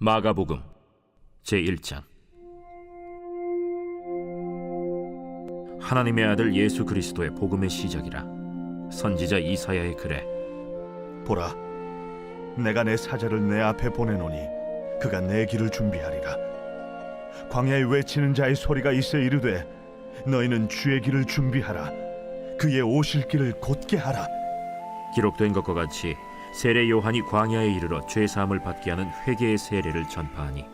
마가복음 제1장. 하나님의 아들 예수 그리스도의 복음의 시작이라. 선지자 이사야의 글에 보라, 내가 내 사자를 내 앞에 보내노니 그가 내 길을 준비하리라. 광야에 외치는 자의 소리가 있어 이르되 너희는 주의 길을 준비하라. 그의 오실 길을 곧게 하라. 기록된 것과 같이 세례 요한이 광야에 이르러 죄 사함을 받게 하는 회개의 세례를 전파하니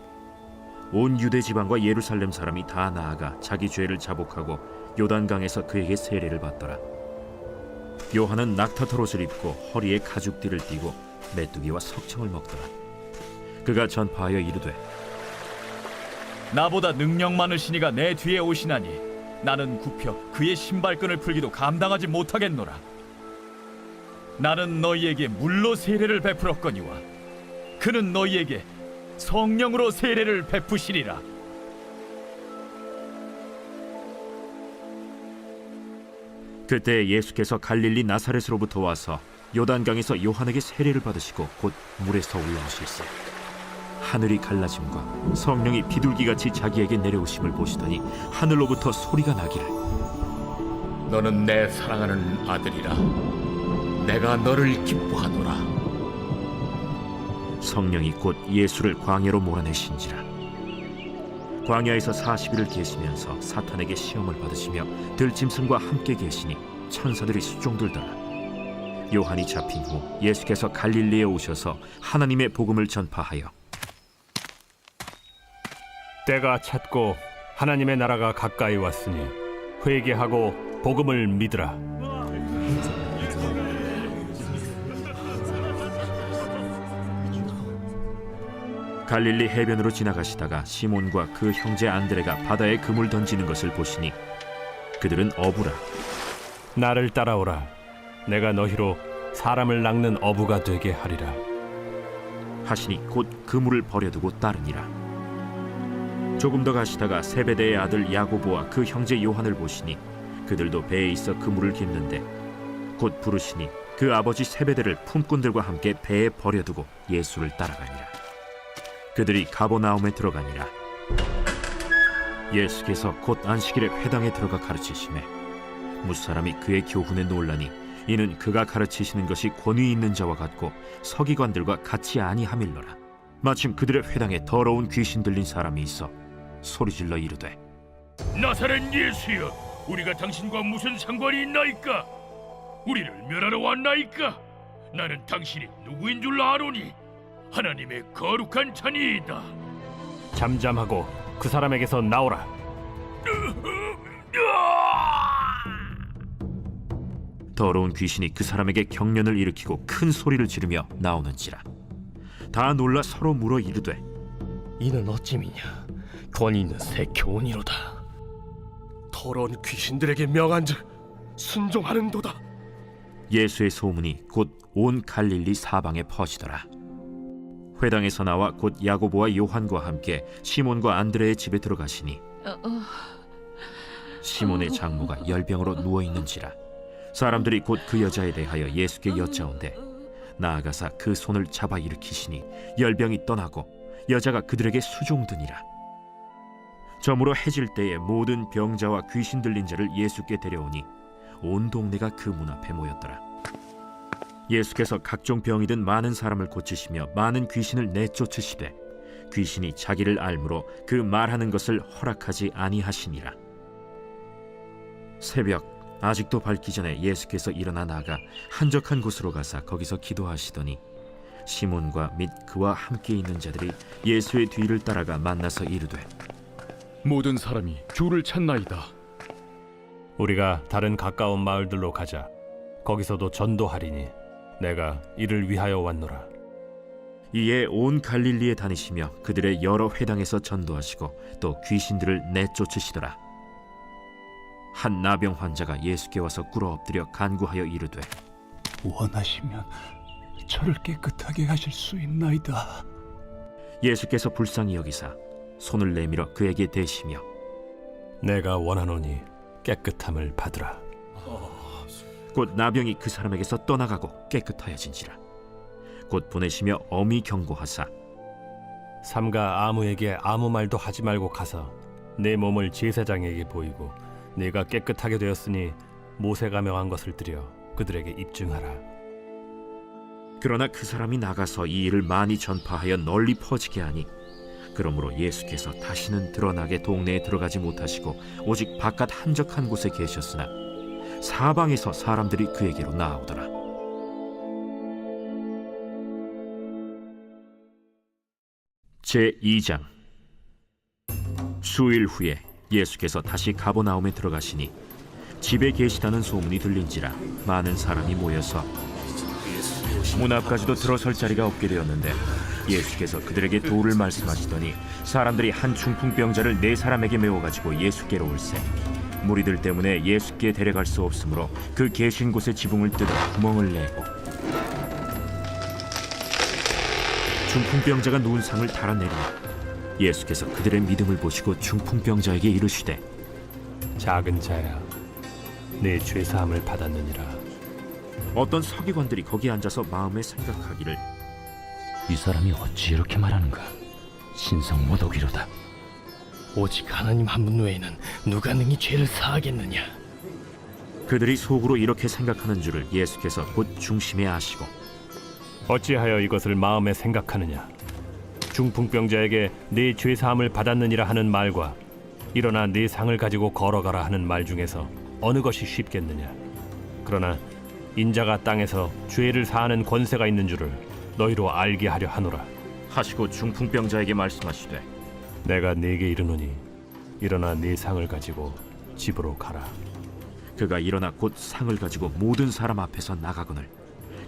온 유대 지방과 예루살렘 사람이 다 나아가 자기 죄를 자복하고 요단강에서 그에게 세례를 받더라. 요한은 낙타털 옷을 입고 허리에 가죽띠를 띠고 메뚜기와 석청을 먹더라. 그가 전파하여 이르되 나보다 능력 많으신 이가 내 뒤에 오시나니 나는 굽혀 그의 신발끈을 풀기도 감당하지 못하겠노라. 나는 너희에게 물로 세례를 베풀었거니와 그는 너희에게 성령으로 세례를 베푸시리라. 그때 예수께서 갈릴리 나사렛으로부터 와서 요단강에서 요한에게 세례를 받으시고 곧 물에서 올라오실세. 하늘이 갈라짐과 성령이 비둘기같이 자기에게 내려오심을 보시더니 하늘로부터 소리가 나기를 너는 내 사랑하는 아들이라. 내가 너를 기뻐하노라. 성령이 곧 예수를 광야로 몰아내신지라. 광야에서 40일을 계시면서 사탄에게 시험을 받으시며 들짐승과 함께 계시니 천사들이 수종들더라. 요한이 잡힌 후 예수께서 갈릴리에 오셔서 하나님의 복음을 전파하여 때가 찼고 하나님의 나라가 가까이 왔으니 회개하고 복음을 믿으라. 갈릴리 해변으로 지나가시다가 시몬과 그 형제 안드레가 바다에 그물 던지는 것을 보시니 그들은 어부라. 나를 따라오라. 내가 너희로 사람을 낚는 어부가 되게 하리라. 하시니 곧 그물을 버려두고 따르니라. 조금 더 가시다가 세베대의 아들 야고보와 그 형제 요한을 보시니 그들도 배에 있어 그물을 깁는데 곧 부르시니 그 아버지 세베대를 품꾼들과 함께 배에 버려두고 예수를 따라가니라. 그들이 가버나움에 들어가니라. 예수께서 곧 안식일에 회당에 들어가 가르치시매 무사람이 그의 교훈에 놀라니 이는 그가 가르치시는 것이 권위 있는 자와 같고 서기관들과 같이 아니함일러라. 마침 그들의 회당에 더러운 귀신 들린 사람이 있어 소리질러 이르되 나사렛 예수여, 우리가 당신과 무슨 상관이 있나이까? 우리를 멸하러 왔나이까? 나는 당신이 누구인 줄 아노니 하나님의 거룩한 자니이다. 잠잠하고 그 사람에게서 나오라. 더러운 귀신이 그 사람에게 경련을 일으키고 큰 소리를 지르며 나오는지라. 다 놀라 서로 물어 이르되 이는 어찌미냐? 권위 있는 새 교훈이로다. 더러운 귀신들에게 명한즉 순종하는도다. 예수의 소문이 곧 온 갈릴리 사방에 퍼지더라. 회당에서 나와 곧 야고보와 요한과 함께 시몬과 안드레의 집에 들어가시니 시몬의 장모가 열병으로 누워있는지라. 사람들이 곧 그 여자에 대하여 예수께 여짜온대 나아가사 그 손을 잡아 일으키시니 열병이 떠나고 여자가 그들에게 수종드니라. 저물어 해질 때에 모든 병자와 귀신 들린 자를 예수께 데려오니 온 동네가 그 문 앞에 모였더라. 예수께서 각종 병이 든 많은 사람을 고치시며 많은 귀신을 내쫓으시되 귀신이 자기를 알므로 그 말하는 것을 허락하지 아니하시니라. 새벽 아직도 밝기 전에 예수께서 일어나 나가 한적한 곳으로 가사 거기서 기도하시더니 시몬과 및 그와 함께 있는 자들이 예수의 뒤를 따라가 만나서 이르되 모든 사람이 주를 찾나이다. 우리가 다른 가까운 마을들로 가자. 거기서도 전도하리니 내가 이를 위하여 왔노라. 이에 온 갈릴리에 다니시며 그들의 여러 회당에서 전도하시고 또 귀신들을 내쫓으시더라. 한 나병 환자가 예수께 와서 꿇어 엎드려 간구하여 이르되 원하시면 저를 깨끗하게 하실 수 있나이다. 예수께서 불쌍히 여기사 손을 내밀어 그에게 대시며 내가 원하노니 깨끗함을 받으라. 곧 나병이 그 사람에게서 떠나가고 깨끗하여진지라. 곧 보내시며 엄히 경고하사 삼가 아무에게 아무 말도 하지 말고 가서 내 몸을 제사장에게 보이고 내가 깨끗하게 되었으니 모세가 명한 것을 드려 그들에게 입증하라. 그러나 그 사람이 나가서 이 일을 많이 전파하여 널리 퍼지게 하니 그러므로 예수께서 다시는 드러나게 동네에 들어가지 못하시고 오직 바깥 한적한 곳에 계셨으나 사방에서 사람들이 그에게로 나아오더라. 제2장. 수일 후에 예수께서 다시 가버나움에 들어가시니 집에 계시다는 소문이 들린지라 많은 사람이 모여서 문 앞까지도 들어설 자리가 없게 되었는데 예수께서 그들에게 도를 말씀하시더니 사람들이 한 중풍병자를 4사람에게 메워가지고 예수께로 올세 무리들 때문에 예수께 데려갈 수 없으므로 그 계신 곳에 지붕을 뜯어 구멍을 내고 중풍병자가 누운 상을 달아내리니 예수께서 그들의 믿음을 보시고 중풍병자에게 이르시되 작은 자야, 내 죄사함을 받았느니라. 어떤 서기관들이 거기 앉아서 마음에 생각하기를 이 사람이 어찌 이렇게 말하는가? 신성 모독이로다. 오직 하나님 한 분 외에는 누가 능히 죄를 사하겠느냐? 그들이 속으로 이렇게 생각하는 줄을 예수께서 곧 중심에 아시고 어찌하여 이것을 마음에 생각하느냐? 중풍병자에게 내 죄사함을 받았느니라 하는 말과 일어나 네 상을 가지고 걸어가라 하는 말 중에서 어느 것이 쉽겠느냐? 그러나 인자가 땅에서 죄를 사하는 권세가 있는 줄을 너희로 알게 하려 하노라. 하시고 중풍병자에게 말씀하시되 내가 네게 이르노니 일어나 네 상을 가지고 집으로 가라. 그가 일어나 곧 상을 가지고 모든 사람 앞에서 나가거늘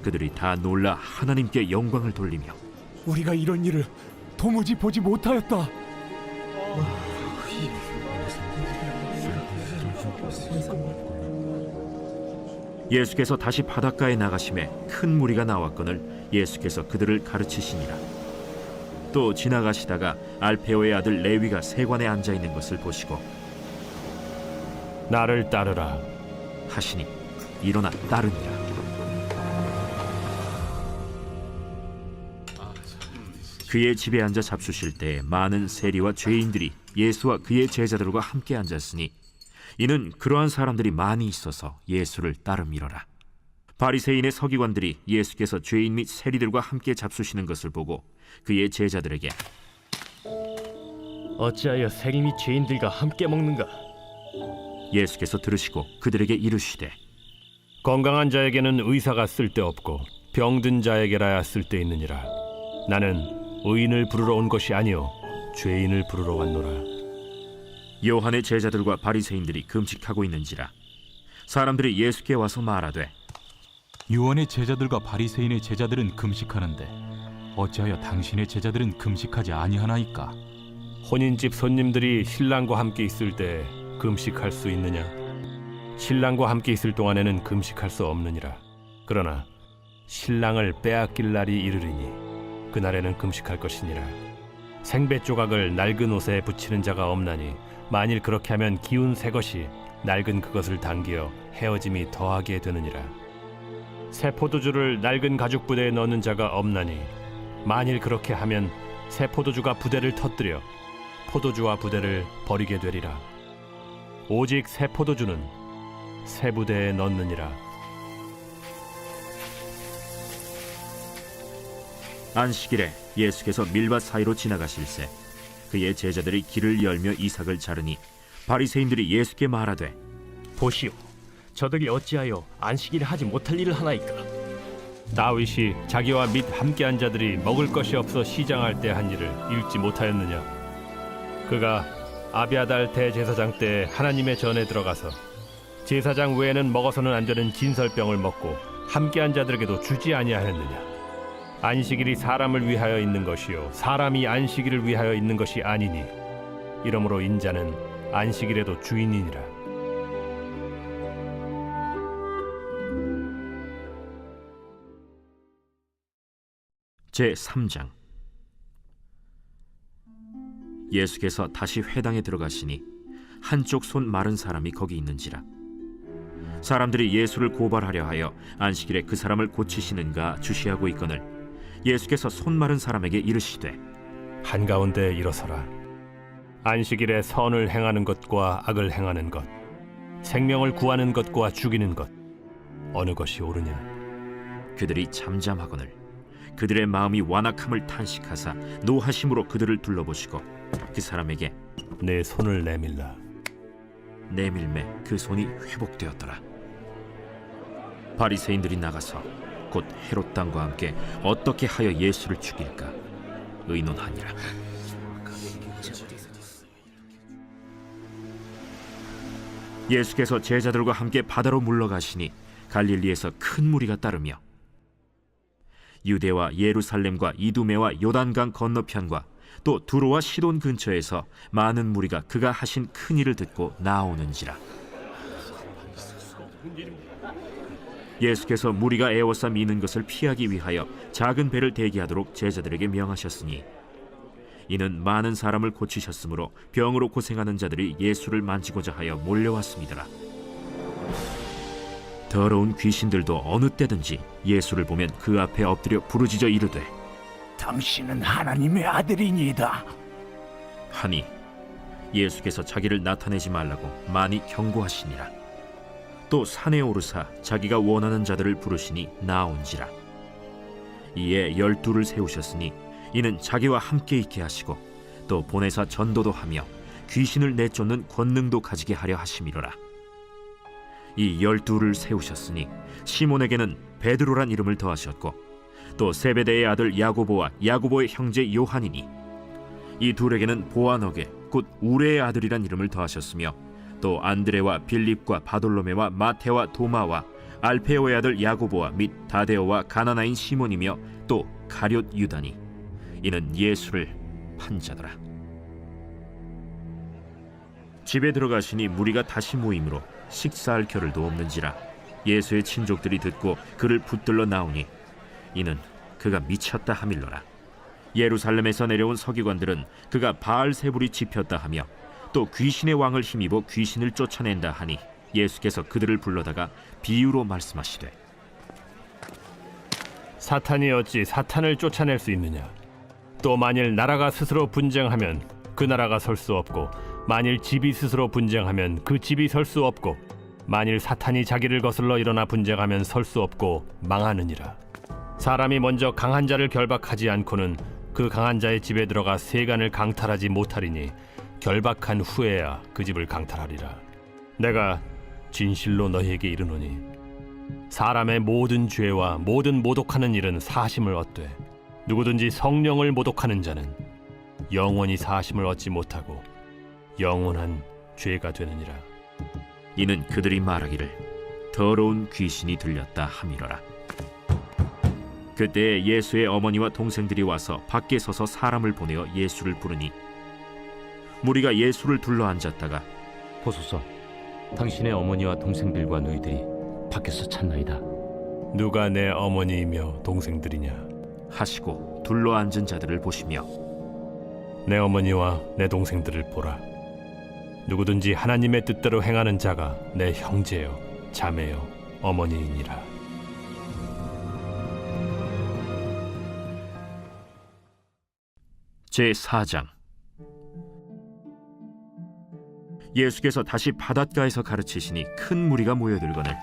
그들이 다 놀라 하나님께 영광을 돌리며 우리가 이런 일을 도무지 보지 못하였다. 예수께서 다시 바닷가에 나가심에 큰 무리가 나왔거늘 예수께서 그들을 가르치시니라. 또 지나가시다가 알페오의 아들 레위가 세관에 앉아 있는 것을 보시고 나를 따르라 하시니 일어나 따르니라. 그의 집에 앉아 잡수실 때에 많은 세리와 죄인들이 예수와 그의 제자들과 함께 앉았으니 이는 그러한 사람들이 많이 있어서 예수를 따름이러라. 바리새인의 서기관들이 예수께서 죄인 및 세리들과 함께 잡수시는 것을 보고 그의 제자들에게 어찌하여 세리 및 죄인들과 함께 먹는가? 예수께서 들으시고 그들에게 이르시되 건강한 자에게는 의사가 쓸데없고 병든 자에게라야 쓸데있느니라. 나는 의인을 부르러 온 것이 아니요 죄인을 부르러 왔노라. 요한의 제자들과 바리새인들이 금식하고 있는지라 사람들이 예수께 와서 말하되 요한의 제자들과 바리새인의 제자들은 금식하는데 어찌하여 당신의 제자들은 금식하지 아니하나이까? 혼인집 손님들이 신랑과 함께 있을 때 금식할 수 있느냐? 신랑과 함께 있을 동안에는 금식할 수 없느니라. 그러나 신랑을 빼앗길 날이 이르리니 그날에는 금식할 것이니라. 생배 조각을 낡은 옷에 붙이는 자가 없나니 만일 그렇게 하면 기운 새 것이 낡은 그것을 당기어 헤어짐이 더하게 되느니라. 새 포도주를 낡은 가죽 부대에 넣는 자가 없나니 만일 그렇게 하면 새 포도주가 부대를 터뜨려 포도주와 부대를 버리게 되리라. 오직 새 포도주는 새 부대에 넣느니라. 안식일에 예수께서 밀밭 사이로 지나가실새 그의 제자들이 길을 열며 이삭을 자르니 바리새인들이 예수께 말하되 보시오, 저들이 어찌하여 안식일에 하지 못할 일을 하나이까? 다윗이 자기와 및 함께한 자들이 먹을 것이 없어 시장할 때 한 일을 읽지 못하였느냐? 그가 아비아달 대제사장 때 하나님의 전에 들어가서 제사장 외에는 먹어서는 안 되는 진설병을 먹고 함께한 자들에게도 주지 아니하였느냐? 안식일이 사람을 위하여 있는 것이요 사람이 안식일을 위하여 있는 것이 아니니 이러므로 인자는 안식일에도 주인이니라. 제3장. 예수께서 다시 회당에 들어가시니 한쪽 손 마른 사람이 거기 있는지라. 사람들이 예수를 고발하려 하여 안식일에 그 사람을 고치시는가 주시하고 있거늘 예수께서 손 마른 사람에게 이르시되 한가운데 일어서라. 안식일에 선을 행하는 것과 악을 행하는 것, 생명을 구하는 것과 죽이는 것, 어느 것이 옳으냐? 그들이 잠잠하거늘 그들의 마음이 완악함을 탄식하사 노하심으로 그들을 둘러보시고 그 사람에게 내 손을 내밀라. 내밀매 그 손이 회복되었더라. 바리새인들이 나가서 곧 헤롯 당과 함께 어떻게 하여 예수를 죽일까 의논하니라. 예수께서 제자들과 함께 바다로 물러가시니 갈릴리에서 큰 무리가 따르며 유대와 예루살렘과 이두메와 요단강 건너편과 또 두로와 시돈 근처에서 많은 무리가 그가 하신 큰 일을 듣고 나오는지라. 예수께서 무리가 에워싸 미는 것을 피하기 위하여 작은 배를 대기하도록 제자들에게 명하셨으니 이는 많은 사람을 고치셨으므로 병으로 고생하는 자들이 예수를 만지고자 하여 몰려왔습니다. 더러운 귀신들도 어느 때든지 예수를 보면 그 앞에 엎드려 부르짖어 이르되 당신은 하나님의 아들이니이다 하니 예수께서 자기를 나타내지 말라고 많이 경고하시니라. 또 산에 오르사 자기가 원하는 자들을 부르시니 나온지라. 이에 12를 세우셨으니 이는 자기와 함께 있게 하시고 또 보내사 전도도 하며 귀신을 내쫓는 권능도 가지게 하려 하심이로라. 이 12를 세우셨으니 시몬에게는 베드로란 이름을 더하셨고 또 세베대의 아들 야고보와 야고보의 형제 요한이니 이 둘에게는 보아너게 곧 우레의 아들이란 이름을 더하셨으며 또 안드레와 빌립과 바돌로메와 마테와 도마와 알페오의 아들 야고보와 및 다데오와 가나나인 시몬이며 또 가룟 유다니 이는 예수를 판 자더라. 집에 들어가시니 무리가 다시 모이므로 식사할 겨를도 없는지라. 예수의 친족들이 듣고 그를 붙들러 나오니 이는 그가 미쳤다 하밀러라. 예루살렘에서 내려온 서기관들은 그가 바알세불이 집혔다 하며 또 귀신의 왕을 힘입어 귀신을 쫓아낸다 하니 예수께서 그들을 불러다가 비유로 말씀하시되 사탄이 어찌 사탄을 쫓아낼 수 있느냐? 또 만일 나라가 스스로 분쟁하면 그 나라가 설 수 없고 만일 집이 스스로 분쟁하면 그 집이 설 수 없고 만일 사탄이 자기를 거슬러 일어나 분쟁하면 설 수 없고 망하느니라. 사람이 먼저 강한 자를 결박하지 않고는 그 강한 자의 집에 들어가 세간을 강탈하지 못하리니 결박한 후에야 그 집을 강탈하리라. 내가 진실로 너희에게 이르노니 사람의 모든 죄와 모든 모독하는 일은 사심을 얻되 누구든지 성령을 모독하는 자는 영원히 사심을 얻지 못하고 영원한 죄가 되느니라. 이는 그들이 말하기를 더러운 귀신이 들렸다 함이로라. 그때 예수의 어머니와 동생들이 와서 밖에 서서 사람을 보내어 예수를 부르니 무리가 예수를 둘러앉았다가 보소서, 당신의 어머니와 동생들과 너희들이 밖에서 찾나이다. 누가 내 어머니이며 동생들이냐? 하시고 둘러앉은 자들을 보시며 내 어머니와 내 동생들을 보라. 누구든지 하나님의 뜻대로 행하는 자가 내 형제요 자매요 어머니이니라. 제4장. 예수께서 다시 바닷가에서 가르치시니 큰 무리가 모여들거늘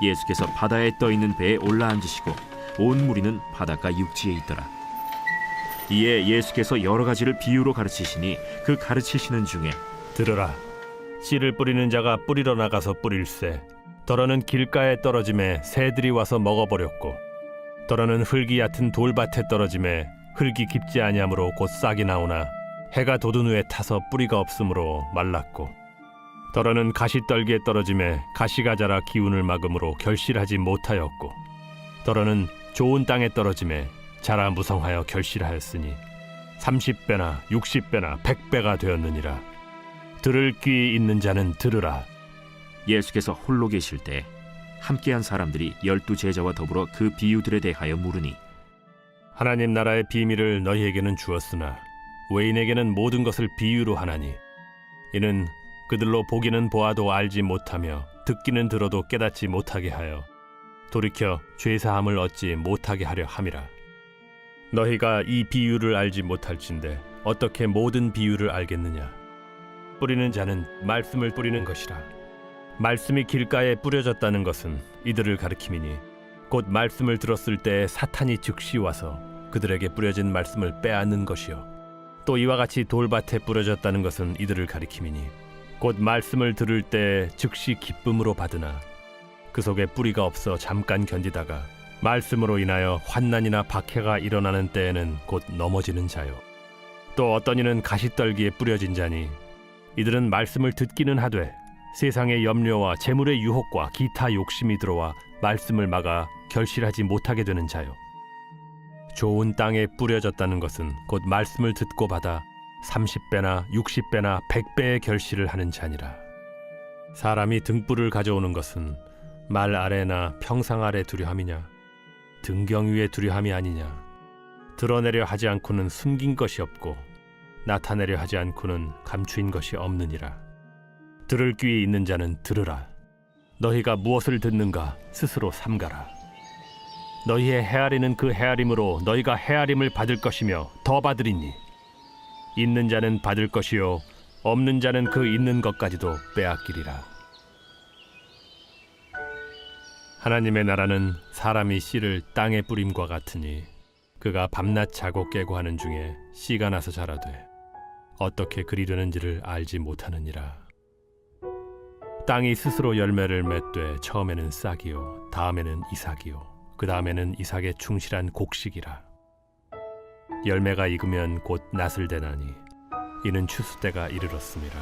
예수께서 바다에 떠있는 배에 올라앉으시고 온 무리는 바닷가 육지에 있더라. 이에 예수께서 여러 가지를 비유로 가르치시니 그 가르치시는 중에 들으라. 씨를 뿌리는 자가 뿌리러 나가서 뿌릴새 더러는 길가에 떨어짐에 새들이 와서 먹어버렸고 더러는 흙이 얕은 돌밭에 떨어짐에 흙이 깊지 아니하므로 곧 싹이 나오나 해가 돋은 후에 타서 뿌리가 없으므로 말랐고 더러는 가시떨기에 떨어짐에 가시가 자라 기운을 막음으로 결실하지 못하였고 더러는 좋은 땅에 떨어짐에 자라 무성하여 결실하였으니 30배나 60배나 100배가 되었느니라. 들을 귀 있는 자는 들으라. 예수께서 홀로 계실 때 함께한 사람들이 12 제자와 더불어 그 비유들에 대하여 물으니 하나님 나라의 비밀을 너희에게는 주었으나 외인에게는 모든 것을 비유로 하나니 이는 그들로 보기는 보아도 알지 못하며 듣기는 들어도 깨닫지 못하게 하여 돌이켜 죄사함을 얻지 못하게 하려 함이라. 너희가 이 비유를 알지 못할진대 어떻게 모든 비유를 알겠느냐? 뿌리는 자는 말씀을 뿌리는 것이라. 말씀이 길가에 뿌려졌다는 것은 이들을 가리킴이니 곧 말씀을 들었을 때 사탄이 즉시 와서 그들에게 뿌려진 말씀을 빼앗는 것이요. 또 이와 같이 돌밭에 뿌려졌다는 것은 이들을 가리킴이니 곧 말씀을 들을 때 즉시 기쁨으로 받으나 그 속에 뿌리가 없어 잠깐 견디다가 말씀으로 인하여 환난이나 박해가 일어나는 때에는 곧 넘어지는 자요. 또 어떤 이는 가시떨기에 뿌려진 자니 이들은 말씀을 듣기는 하되 세상의 염려와 재물의 유혹과 기타 욕심이 들어와 말씀을 막아 결실하지 못하게 되는 자요. 좋은 땅에 뿌려졌다는 것은 곧 말씀을 듣고 받아 30배나 60배나 100배의 결실을 하는 자니라. 사람이 등불을 가져오는 것은 말 아래나 평상 아래 두려 함이냐? 등경 위에 두려 함이 아니냐? 드러내려 하지 않고는 숨긴 것이 없고 나타내려 하지 않고는 감추인 것이 없느니라. 들을 귀에 있는 자는 들으라. 너희가 무엇을 듣는가 스스로 삼가라. 너희의 헤아리는 그 헤아림으로 너희가 헤아림을 받을 것이며 더 받으리니 있는 자는 받을 것이요 없는 자는 그 있는 것까지도 빼앗기리라. 하나님의 나라는 사람이 씨를 땅에 뿌림과 같으니 그가 밤낮 자고 깨고 하는 중에 씨가 나서 자라되 어떻게 그리려는지를 알지 못하느니라. 땅이 스스로 열매를 맺되 처음에는 싹이요 다음에는 이삭이요 그 다음에는 이삭의 충실한 곡식이라. 열매가 익으면 곧 낫을 대나니 이는 추수 때가 이르렀음이라.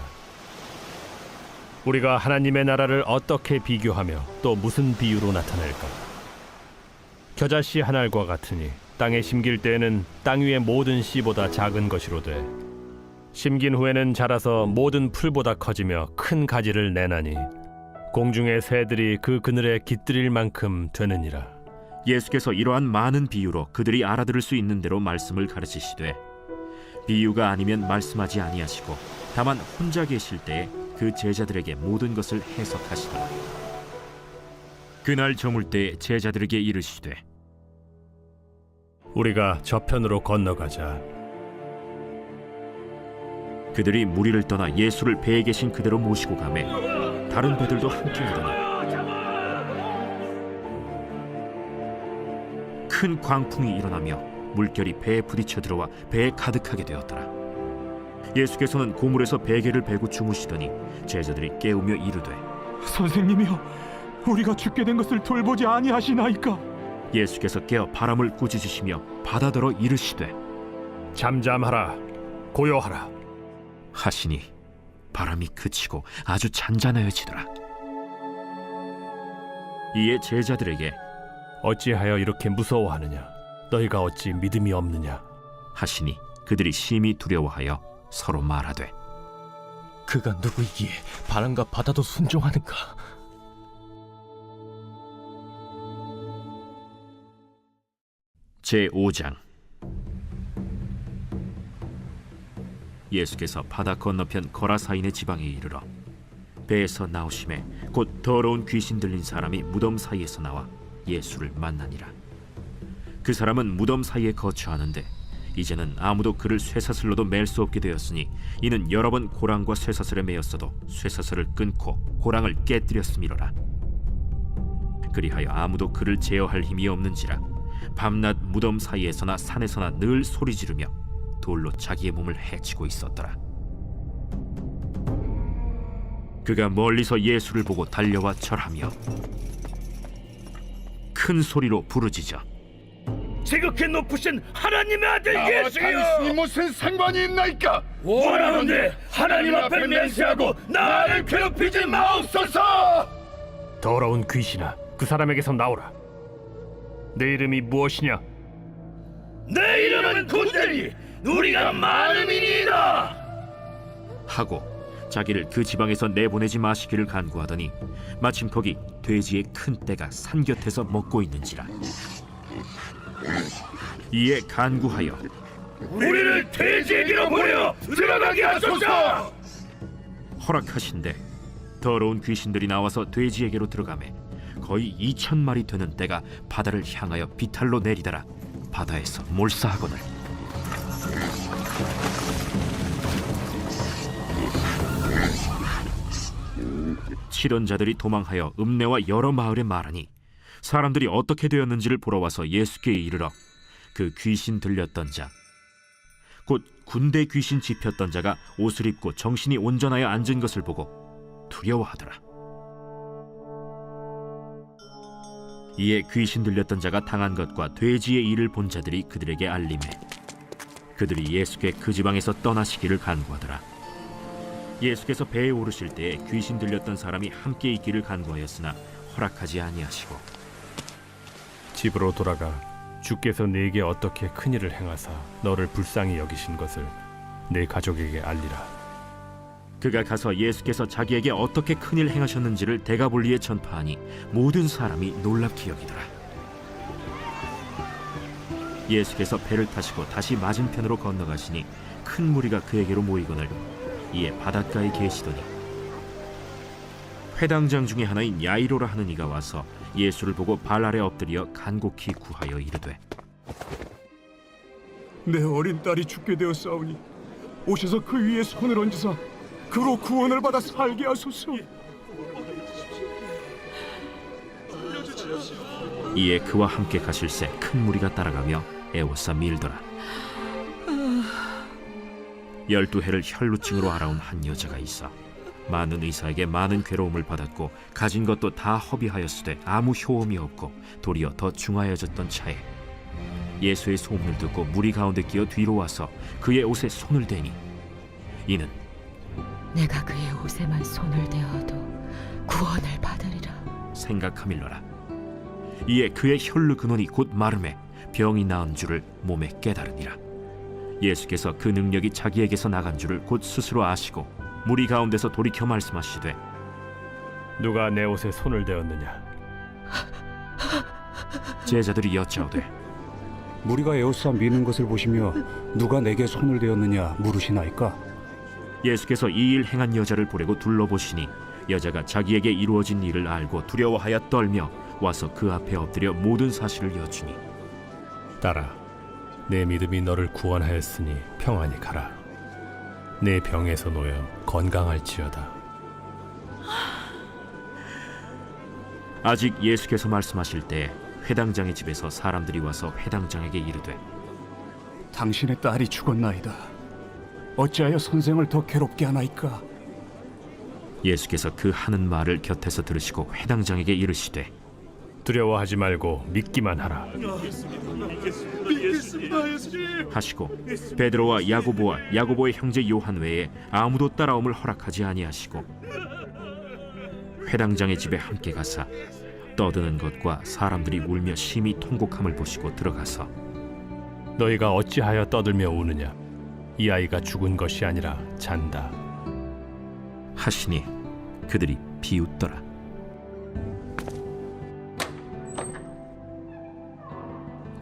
우리가 하나님의 나라를 어떻게 비교하며 또 무슨 비유로 나타낼까? 겨자씨 한 알과 같으니 땅에 심길 때에는 땅 위의 모든 씨보다 작은 것이로되 심긴 후에는 자라서 모든 풀보다 커지며 큰 가지를 내나니 공중의 새들이 그 그늘에 깃들일 만큼 되느니라. 예수께서 이러한 많은 비유로 그들이 알아들을 수 있는 대로 말씀을 가르치시되 비유가 아니면 말씀하지 아니하시고 다만 혼자 계실 때에 그 제자들에게 모든 것을 해석하시더라. 그날 저물 때 제자들에게 이르시되 우리가 저편으로 건너가자. 그들이 무리를 떠나 예수를 배에 계신 그대로 모시고 가매 다른 배들도 함께 하더니 큰 광풍이 일어나며 물결이 배에 부딪혀 들어와 배에 가득하게 되었더라. 예수께서는 고물에서 베개를 베고 주무시더니 제자들이 깨우며 이르되 선생님이여, 우리가 죽게 된 것을 돌보지 아니하시나이까? 예수께서 깨어 바람을 꾸짖으시며 바다더러 이르시되 잠잠하라 고요하라 하시니 바람이 그치고 아주 잔잔하여지더라. 이에 제자들에게 어찌하여 이렇게 무서워하느냐? 너희가 어찌 믿음이 없느냐? 하시니 그들이 심히 두려워하여 서로 말하되 그가 누구이기에 바람과 바다도 순종하는가? 제5장. 예수께서 바다 건너편 거라사인의 지방에 이르러 배에서 나오심에 곧 더러운 귀신 들린 사람이 무덤 사이에서 나와 예수를 만나니라. 그 사람은 무덤 사이에 거처하는데 이제는 아무도 그를 쇠사슬로도 맬 수 없게 되었으니 이는 여러 번 고랑과 쇠사슬에 매였어도 쇠사슬을 끊고 고랑을 깨뜨렸음이로라. 그리하여 아무도 그를 제어할 힘이 없는지라 밤낮 무덤 사이에서나 산에서나 늘 소리 지르며 돌로 자기의 몸을 해치고 있었더라. 그가 멀리서 예수를 보고 달려와 절하며 큰 소리로 부르짖어 지극히 높으신 하나님의 아들 예수여, 당신이 무슨 상관이 있나이까? 원하노니 하나님 앞에 맹세하고 나를 괴롭히지 마옵소서. 더러운 귀신아, 그 사람에게서 나오라. 내 이름이 무엇이냐? 내 이름은 군대니 우리가 많음이니이다 하고 자기를 그 지방에서 내보내지 마시기를 간구하더니 마침 거기 돼지의 큰 떼가 산 곁에서 먹고 있는지라. 이에 간구하여 우리를 돼지에게로 보내어 들어가게 하소서. 허락하신대 더러운 귀신들이 나와서 돼지에게로 들어가매 거의 2,000마리 되는 떼가 바다를 향하여 비탈로 내리더라. 바다에서 몰사하거늘 칠언자들이 도망하여 읍내와 여러 마을에 말하니 사람들이 어떻게 되었는지를 보러 와서 예수께 이르러 그 귀신 들렸던 자 곧 군대 귀신 집혔던 자가 옷을 입고 정신이 온전하여 앉은 것을 보고 두려워하더라. 이에 귀신 들렸던 자가 당한 것과 돼지의 일을 본 자들이 그들에게 알림해 그들이 예수께 그 지방에서 떠나시기를 간구하더라. 예수께서 배에 오르실 때에 귀신 들렸던 사람이 함께 있기를 간구하였으나 허락하지 아니하시고 집으로 돌아가 주께서 네게 어떻게 큰 일을 행하사 너를 불쌍히 여기신 것을 네 가족에게 알리라. 그가 가서 예수께서 자기에게 어떻게 큰일 행하셨는지를 데가볼리에 전파하니 모든 사람이 놀랍게 여기더라. 예수께서 배를 타시고 다시 맞은편으로 건너가시니 큰 무리가 그에게로 모이거늘 이에 바닷가에 계시더니 회당장 중에 하나인 야이로라 하는 이가 와서 예수를 보고 발 아래 엎드려 간곡히 구하여 이르되 내 어린 딸이 죽게 되었사오니 오셔서 그 위에 손을 얹으사 그로 구원을 받아 살게 하소서. 이에 그와 함께 가실새 큰 무리가 따라가며 애워싸 밀더라. 12해를 혈루증으로 앓아온 한 여자가 있어 많은 의사에게 많은 괴로움을 받았고 가진 것도 다 허비하였으되 아무 효험이 없고 도리어 더 중하여졌던 차에 예수의 소문을 듣고 무리 가운데 끼어 뒤로 와서 그의 옷에 손을 대니 이는 내가 그의 옷에만 손을 대어도 구원을 받으리라 생각하밀러라. 이에 그의 혈루 근원이 곧 마름에 병이 나은 줄을 몸에 깨달으니라. 예수께서 그 능력이 자기에게서 나간 줄을 곧 스스로 아시고 무리 가운데서 돌이켜 말씀하시되 누가 내 옷에 손을 대었느냐? 제자들이 여짜오되 무리가 에워싸 미는 것을 보시며 누가 내게 손을 대었느냐 물으시나이까? 예수께서 이 일 행한 여자를 보려고 둘러보시니 여자가 자기에게 이루어진 일을 알고 두려워하여 떨며 와서 그 앞에 엎드려 모든 사실을 여쭈니 딸아, 내 믿음이 너를 구원하였으니 평안히 가라. 내 병에서 놓여 건강할지어다. 아직 예수께서 말씀하실 때 회당장의 집에서 사람들이 와서 회당장에게 이르되 당신의 딸이 죽었나이다. 어찌하여 선생을 더 괴롭게 하나이까? 예수께서 그 하는 말을 곁에서 들으시고 회당장에게 이르시되 두려워하지 말고 믿기만 하라. 하시고 베드로와 야고보와 야고보의 형제 요한 외에 아무도 따라옴을 허락하지 아니하시고 회당장의 집에 함께 가사 떠드는 것과 사람들이 울며 심히 통곡함을 보시고 들어가서 너희가 어찌하여 떠들며 우느냐? 이 아이가 죽은 것이 아니라 잔다. 하시니 그들이 비웃더라.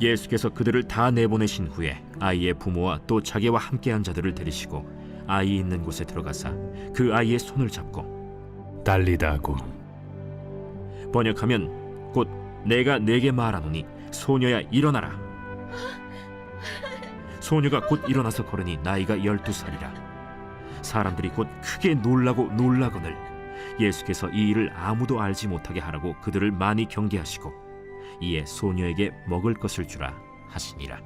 예수께서 그들을 다 내보내신 후에 아이의 부모와 또 자기와 함께한 자들을 데리시고 아이 있는 곳에 들어가사 그 아이의 손을 잡고 달리다구 번역하면 곧 내가 네게 말하노니 소녀야 일어나라. 소녀가 곧 일어나서 걸으니 나이가 12살이라. 사람들이 곧 크게 놀라고 놀라거늘 예수께서 이 일을 아무도 알지 못하게 하라고 그들을 많이 경계하시고 이에 소녀에게 먹을 것을 주라 하시니라.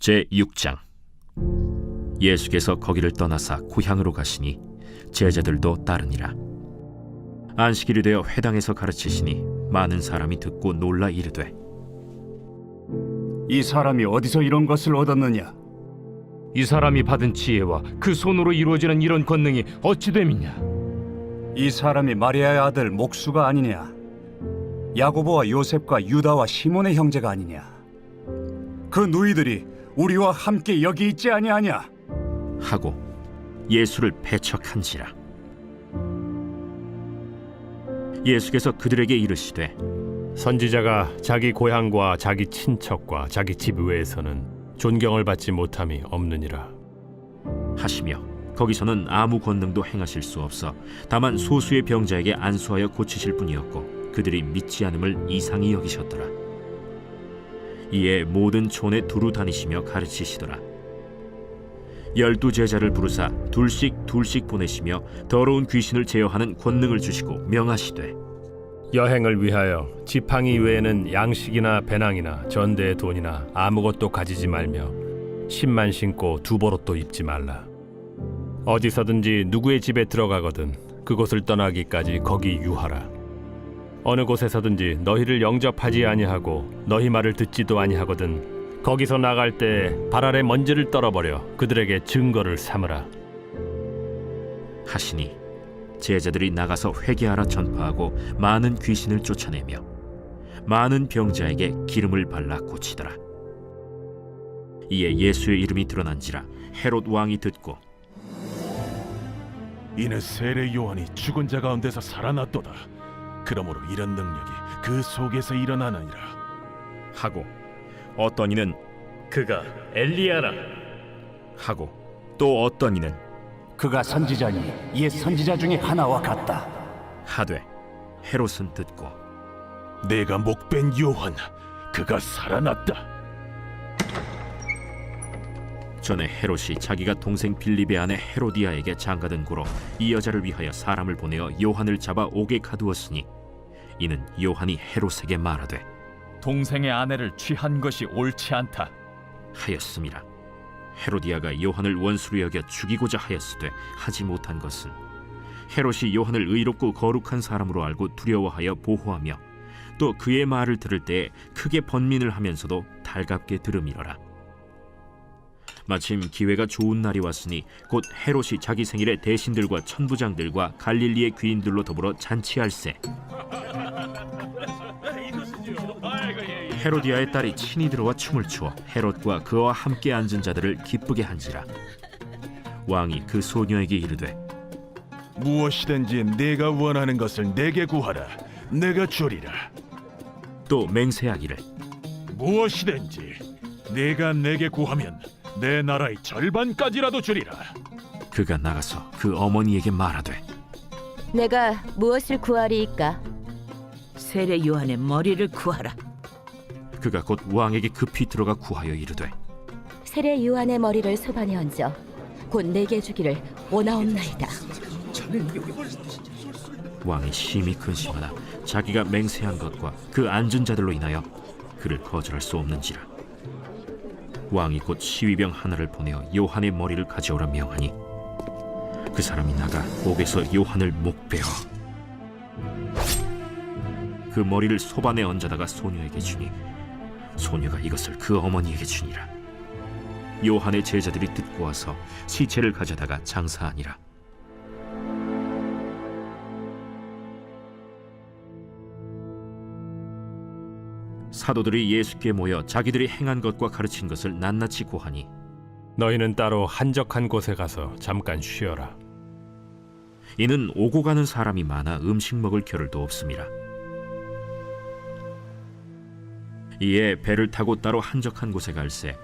제6장. 예수께서 거기를 떠나사 고향으로 가시니 제자들도 따르니라. 안식일이 되어 회당에서 가르치시니 많은 사람이 듣고 놀라 이르되 이 사람이 어디서 이런 것을 얻었느냐? 이 사람이 받은 지혜와 그 손으로 이루어지는 이런 권능이 어찌 됨이냐? 이 사람이 마리아의 아들 목수가 아니냐? 야고보와 요셉과 유다와 시몬의 형제가 아니냐? 그 누이들이 우리와 함께 여기 있지 아니하냐? 하고 예수를 배척한지라. 예수께서 그들에게 이르시되 선지자가 자기 고향과 자기 친척과 자기 집 외에서는 존경을 받지 못함이 없느니라 하시며 거기서는 아무 권능도 행하실 수 없어 다만 소수의 병자에게 안수하여 고치실 뿐이었고 그들이 믿지 않음을 이상히 여기셨더라. 이에 모든 촌에 두루 다니시며 가르치시더라. 12 제자를 부르사 둘씩 보내시며 더러운 귀신을 제어하는 권능을 주시고 명하시되 여행을 위하여 지팡이 외에는 양식이나 배낭이나 전대의 돈이나 아무것도 가지지 말며 신만 신고 두보롯도 입지 말라. 어디서든지 누구의 집에 들어가거든 그곳을 떠나기까지 거기 유하라. 어느 곳에서든지 너희를 영접하지 아니하고 너희 말을 듣지도 아니하거든 거기서 나갈 때 발 아래 먼지를 떨어버려 그들에게 증거를 삼으라 하시니 제자들이 나가서 회개하라 전파하고 많은 귀신을 쫓아내며 많은 병자에게 기름을 발라 고치더라. 이에 예수의 이름이 드러난지라 헤롯 왕이 듣고 이는 세례 요한이 죽은 자 가운데서 살아났도다. 그러므로 이런 능력이 그 속에서 일어나느니라 하고 어떤 이는 그가 엘리야라 하고 또 어떤 이는 그가 선지자니 옛 선지자 중에 하나와 같다. 하되 헤롯은 듣고 내가 목벤 요한 그가 살아났다. 전에 헤롯이 자기가 동생 빌립의 아내 헤로디아에게 장가든 고로 이 여자를 위하여 사람을 보내어 요한을 잡아 옥에 가두었으니 이는 요한이 헤롯에게 말하되 동생의 아내를 취한 것이 옳지 않다 하였음이라. 헤로디아가 요한을 원수로 여겨 죽이고자 하였으되 하지 못한 것은 헤롯이 요한을 의롭고 거룩한 사람으로 알고 두려워하여 보호하며 또 그의 말을 들을 때에 크게 번민을 하면서도 달갑게 들음이러라. 마침 기회가 좋은 날이 왔으니 곧 헤롯이 자기 생일에 대신들과 천부장들과 갈릴리의 귀인들로 더불어 잔치할세. 헤로디아의 딸이 친히 들어와 춤을 추어 헤롯과 그와 함께 앉은 자들을 기쁘게 한지라. 왕이 그 소녀에게 이르되 무엇이든지 내가 원하는 것을 내게 구하라. 내가 주리라. 또 맹세하기를 무엇이든지 내가 내게 구하면 내 나라의 절반까지라도 주리라. 그가 나가서 그 어머니에게 말하되 내가 무엇을 구하리이까? 세례 요한의 머리를 구하라. 그가 곧 왕에게 급히 들어가 구하여 이르되 세례 요한의 머리를 소반에 얹어 곧 내게 주기를 원하옵나이다. 왕이 심히 근심하나 자기가 맹세한 것과 그 앉은 자들로 인하여 그를 거절할 수 없는지라. 왕이 곧 시위병 하나를 보내어 요한의 머리를 가져오라 명하니 그 사람이 나가 옥에서 요한을 목베어 그 머리를 소반에 얹어다가 소녀에게 주니 소녀가 이것을 그 어머니에게 주니라. 요한의 제자들이 듣고 와서 시체를 가져다가 장사하니라. 사도들이 예수께 모여 자기들이 행한 것과 가르친 것을 낱낱이 고하니 너희는 따로 한적한 곳에 가서 잠깐 쉬어라. 이는 오고 가는 사람이 많아 음식 먹을 겨를도 없음이라. 이에 배를 타고 따로 한적한 곳에 갈새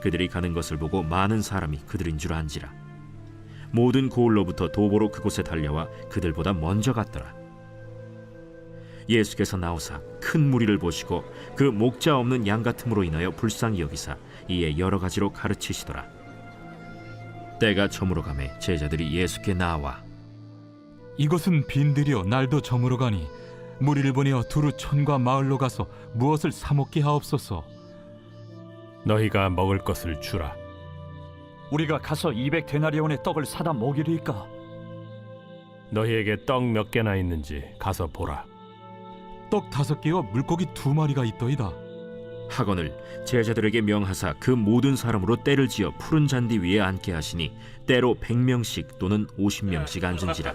그들이 가는 것을 보고 많은 사람이 그들인 줄 안지라. 모든 고을로부터 도보로 그곳에 달려와 그들보다 먼저 갔더라. 예수께서 나오사 큰 무리를 보시고 그 목자 없는 양 같음으로 인하여 불쌍히 여기사 이에 여러 가지로 가르치시더라. 때가 저물어 가매 제자들이 예수께 나와 이것은 빈들이여 날도 저물어 가니 무리를 보내어 두루 촌과 마을로 가서 무엇을 사 먹게 하옵소서. 너희가 먹을 것을 주라. 우리가 가서 200데나리온의 떡을 사다 먹이리까? 너희에게 떡 몇 개나 있는지 가서 보라. 떡 5개와 물고기 2마리가 있더이다. 하거늘 제자들에게 명하사 그 모든 사람으로 때를 지어 푸른 잔디 위에 앉게 하시니 때로 100명씩 또는 50명씩 앉은지라.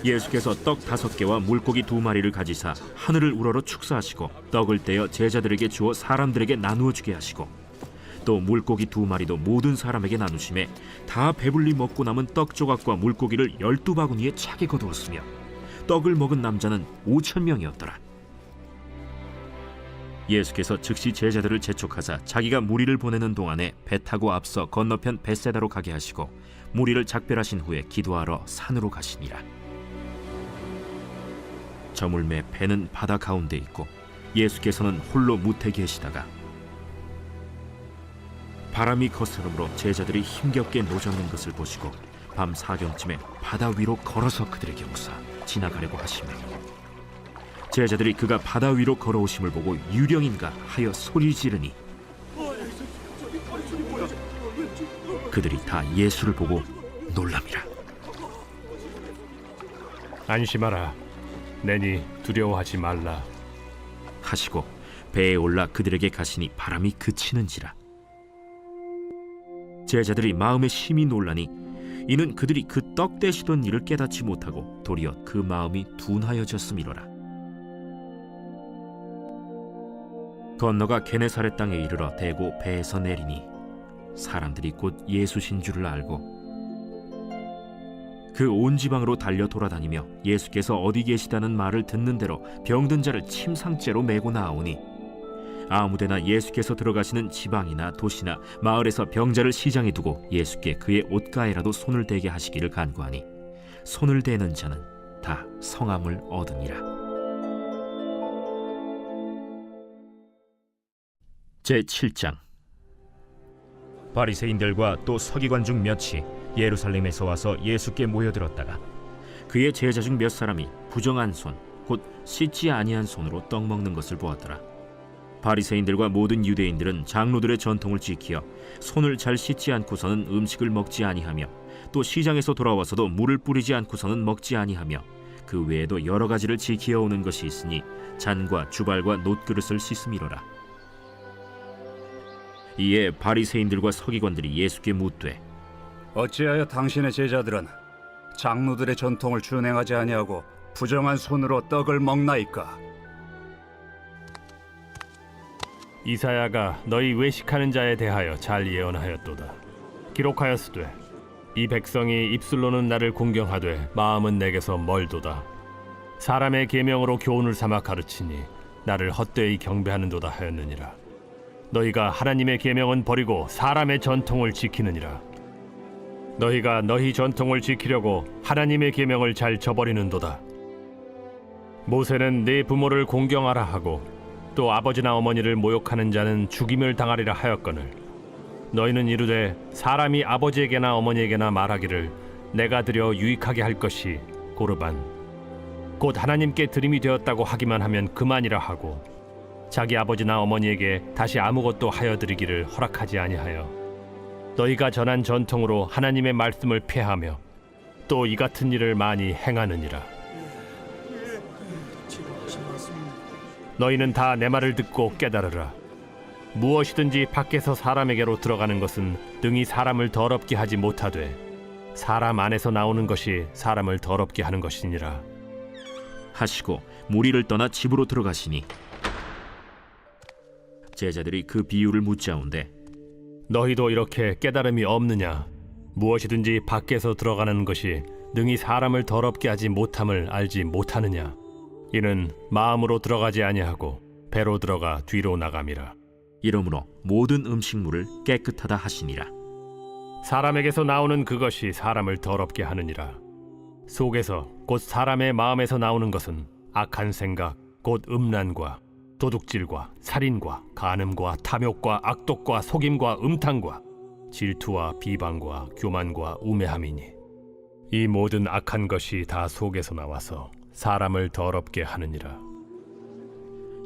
예수께서 떡 5개와 물고기 2마리를 가지사 하늘을 우러러 축사하시고 떡을 떼어 제자들에게 주어 사람들에게 나누어 주게 하시고 또 물고기 2마리도 모든 사람에게 나누심에 다 배불리 먹고 남은 떡 조각과 물고기를 12바구니에 차게 거두었으며 떡을 먹은 남자는 5,000명이었더라. 예수께서 즉시 제자들을 재촉하사 자기가 무리를 보내는 동안에 배 타고 앞서 건너편 벳세다로 가게 하시고 무리를 작별하신 후에 기도하러 산으로 가시니라. 저물매 배는 바다 가운데 있고 예수께서는 홀로 무태 계시다가 바람이 거스름으로 제자들이 힘겹게 노젓는 것을 보시고 밤 사경쯤에 바다 위로 걸어서 그들에게 오사 지나가려고 하시며 제자들이 그가 바다 위로 걸어오심을 보고 유령인가 하여 소리 지르니 그들이 다 예수를 보고 놀랍니다. 안심하라. 내니 두려워하지 말라 하시고 배에 올라 그들에게 가시니 바람이 그치는지라. 제자들이 마음에 심히 놀라니 이는 그들이 그 떡 떼시던 일을 깨닫지 못하고 도리어 그 마음이 둔하여졌음이로라. 건너가 게네사렛 땅에 이르러 대고 배에서 내리니 사람들이 곧 예수신 줄을 알고 그 온 지방으로 달려 돌아다니며 예수께서 어디 계시다는 말을 듣는 대로 병든 자를 침상째로 메고 나오니 아무데나 예수께서 들어가시는 지방이나 도시나 마을에서 병자를 시장에 두고 예수께 그의 옷가에라도 손을 대게 하시기를 간구하니 손을 대는 자는 다 성함을 얻으니라. 제7장. 바리새인들과 또 서기관 중 몇이 예루살렘에서 와서 예수께 모여들었다가 그의 제자 중 몇 사람이 부정한 손 곧 씻지 아니한 손으로 떡 먹는 것을 보았더라. 바리새인들과 모든 유대인들은 장로들의 전통을 지키어 손을 잘 씻지 않고서는 음식을 먹지 아니하며 또 시장에서 돌아와서도 물을 뿌리지 않고서는 먹지 아니하며 그 외에도 여러 가지를 지키어 오는 것이 있으니 잔과 주발과 놋그릇을 씻음이로라. 이에 바리새인들과 서기관들이 예수께 묻되 어찌하여 당신의 제자들은 장로들의 전통을 준행하지 아니하고 부정한 손으로 떡을 먹나이까? 이사야가 너희 외식하는 자에 대하여 잘 예언하였도다. 기록하였으되 이 백성이 입술로는 나를 공경하되 마음은 내게서 멀도다. 사람의 계명으로 교훈을 삼아 가르치니 나를 헛되이 경배하는도다 하였느니라. 너희가 하나님의 계명은 버리고 사람의 전통을 지키느니라. 너희가 너희 전통을 지키려고 하나님의 계명을 잘 저버리는도다. 모세는 네 부모를 공경하라 하고 또 아버지나 어머니를 모욕하는 자는 죽임을 당하리라 하였거늘 너희는 이르되 사람이 아버지에게나 어머니에게나 말하기를 내가 드려 유익하게 할 것이 고르반 곧 하나님께 드림이 되었다고 하기만 하면 그만이라 하고 자기 아버지나 어머니에게 다시 아무것도 하여 드리기를 허락하지 아니하여 너희가 전한 전통으로 하나님의 말씀을 폐하며 또 이 같은 일을 많이 행하느니라. 너희는 다 내 말을 듣고 깨달으라. 무엇이든지 밖에서 사람에게로 들어가는 것은 능히 사람을 더럽게 하지 못하되 사람 안에서 나오는 것이 사람을 더럽게 하는 것이니라. 하시고 무리를 떠나 집으로 들어가시니 제자들이 그 비유를 묻자온데 너희도 이렇게 깨달음이 없느냐? 무엇이든지 밖에서 들어가는 것이 능히 사람을 더럽게 하지 못함을 알지 못하느냐? 이는 마음으로 들어가지 아니하고 배로 들어가 뒤로 나감이라. 이러므로 모든 음식물을 깨끗하다 하시니라. 사람에게서 나오는 그것이 사람을 더럽게 하느니라. 속에서 곧 사람의 마음에서 나오는 것은 악한 생각 곧 음란과 도둑질과 살인과 간음과 탐욕과 악독과 속임과 음탕과 질투와 비방과 교만과 우매함이니 이 모든 악한 것이 다 속에서 나와서 사람을 더럽게 하느니라.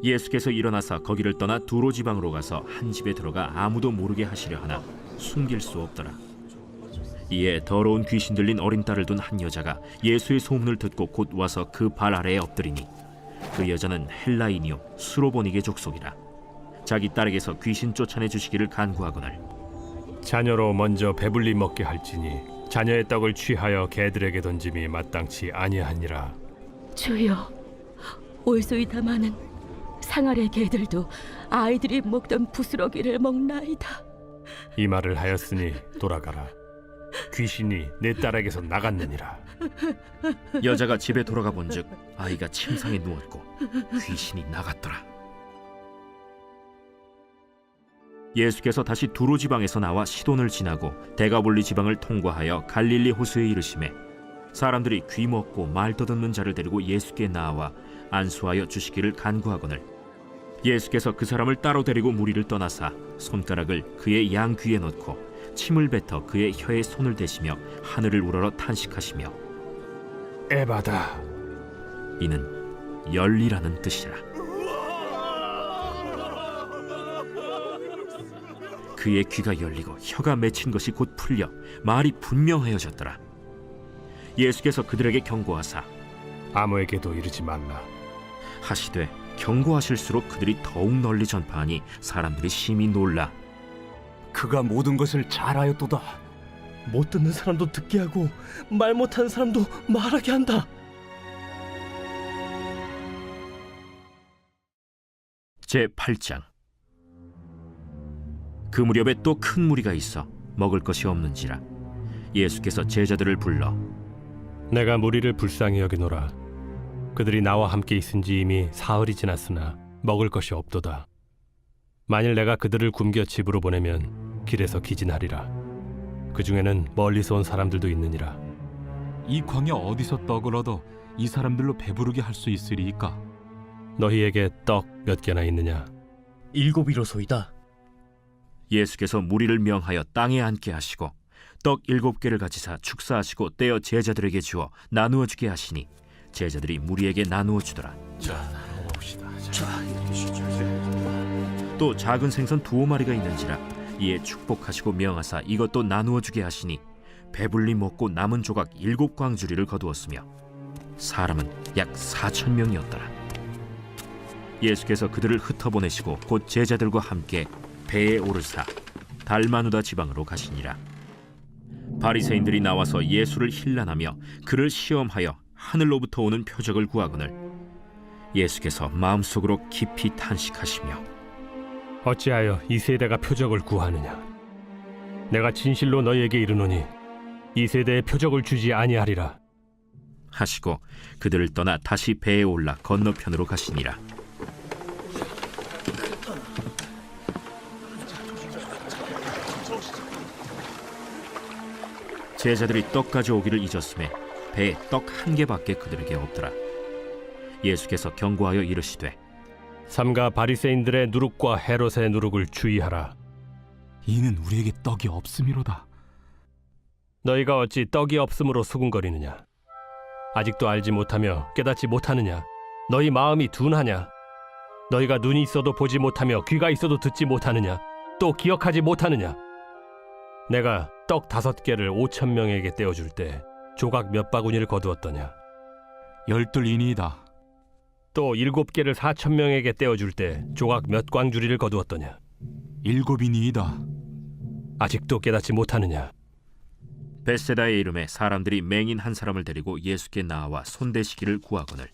예수께서 일어나사 거기를 떠나 두로 지방으로 가서 한 집에 들어가 아무도 모르게 하시려 하나 숨길 수 없더라. 이에 더러운 귀신 들린 어린 딸을 둔 한 여자가 예수의 소문을 듣고 곧 와서 그 발 아래에 엎드리니 그 여자는 헬라인이요 수로보니게 족속이라. 자기 딸에게서 귀신 쫓아내 주시기를 간구하거늘 자녀로 먼저 배불리 먹게 할지니 자녀의 떡을 취하여 개들에게 던짐이 마땅치 아니하니라. 주여, 올소이다 마는 상아래 개들도 아이들이 먹던 부스러기를 먹나이다. 이 말을 하였으니 돌아가라. 귀신이 내 딸에게서 나갔느니라. 여자가 집에 돌아가 본즉 아이가 침상에 누웠고 귀신이 나갔더라. 예수께서 다시 두로 지방에서 나와 시돈을 지나고 데가볼리 지방을 통과하여 갈릴리 호수에 이르시매 사람들이 귀 먹고 말 떠듣는 자를 데리고 예수께 나와 안수하여 주시기를 간구하거늘 예수께서 그 사람을 따로 데리고 무리를 떠나사 손가락을 그의 양 귀에 넣고 침을 뱉어 그의 혀에 손을 대시며 하늘을 우러러 탄식하시며 에바다. 이는 열리라는 뜻이라. 그의 귀가 열리고 혀가 맺힌 것이 곧 풀려 말이 분명하여졌더라. 예수께서 그들에게 경고하사 아무에게도 이르지 말라. 하시되 경고하실수록 그들이 더욱 널리 전파하니 사람들이 심히 놀라 그가 모든 것을 잘하였도다. 못 듣는 사람도 듣게 하고 말 못하는 사람도 말하게 한다. 제8장. 그 무렵에 또 큰 무리가 있어 먹을 것이 없는지라 예수께서 제자들을 불러 내가 무리를 불쌍히 여기노라. 그들이 나와 함께 있은지 이미 사흘이 지났으나 먹을 것이 없도다. 만일 내가 그들을 굶겨 집으로 보내면 길에서 기진하리라. 그 중에는 멀리서 온 사람들도 있느니라. 이 광야 어디서 떡을 얻어 이 사람들로 배부르게 할 수 있으리이까? 너희에게 떡 몇 개나 있느냐? 7이로소이다. 예수께서 무리를 명하여 땅에 앉게 하시고 떡 7개를 가지사 축사하시고 떼어 제자들에게 주어 나누어 주게 하시니 제자들이 무리에게 나누어 주더라. 또 작은 생선 2마리가 있는지라 이에 축복하시고 명하사 이것도 나누어 주게 하시니 배불리 먹고 남은 조각 7광주리를 거두었으며 사람은 약 4,000명이었더라. 예수께서 그들을 흩어보내시고 곧 제자들과 함께 배에 오르사 달마누다 지방으로 가시니라. 바리새인들이 나와서 예수를 힐난하며 그를 시험하여 하늘로부터 오는 표적을 구하거늘 예수께서 마음속으로 깊이 탄식하시며 어찌하여 이 세대가 표적을 구하느냐? 내가 진실로 너희에게 이르노니 이 세대에 표적을 주지 아니하리라. 하시고 그들을 떠나 다시 배에 올라 건너편으로 가시니라. 제자들이 떡 가져오기를 잊었음에 배에 떡 1개밖에 그들에게 없더라. 예수께서 경고하여 이르시되 삼가 바리새인들의 누룩과 헤롯의 누룩을 주의하라. 이는 우리에게 떡이 없음이로다. 너희가 어찌 떡이 없음으로 수군거리느냐? 아직도 알지 못하며 깨닫지 못하느냐? 너희 마음이 둔하냐? 너희가 눈이 있어도 보지 못하며 귀가 있어도 듣지 못하느냐? 또 기억하지 못하느냐? 내가 떡 5개를 5,000명에게 떼어줄 때 조각 몇 바구니를 거두었더냐? 12이니이다. 또 7개를 4,000명에게 떼어줄 때 조각 몇 광주리를 거두었더냐? 7이니이다. 아직도 깨닫지 못하느냐? 벳세다의 이름에 사람들이 맹인 한 사람을 데리고 예수께 나와 손대시기를 구하거늘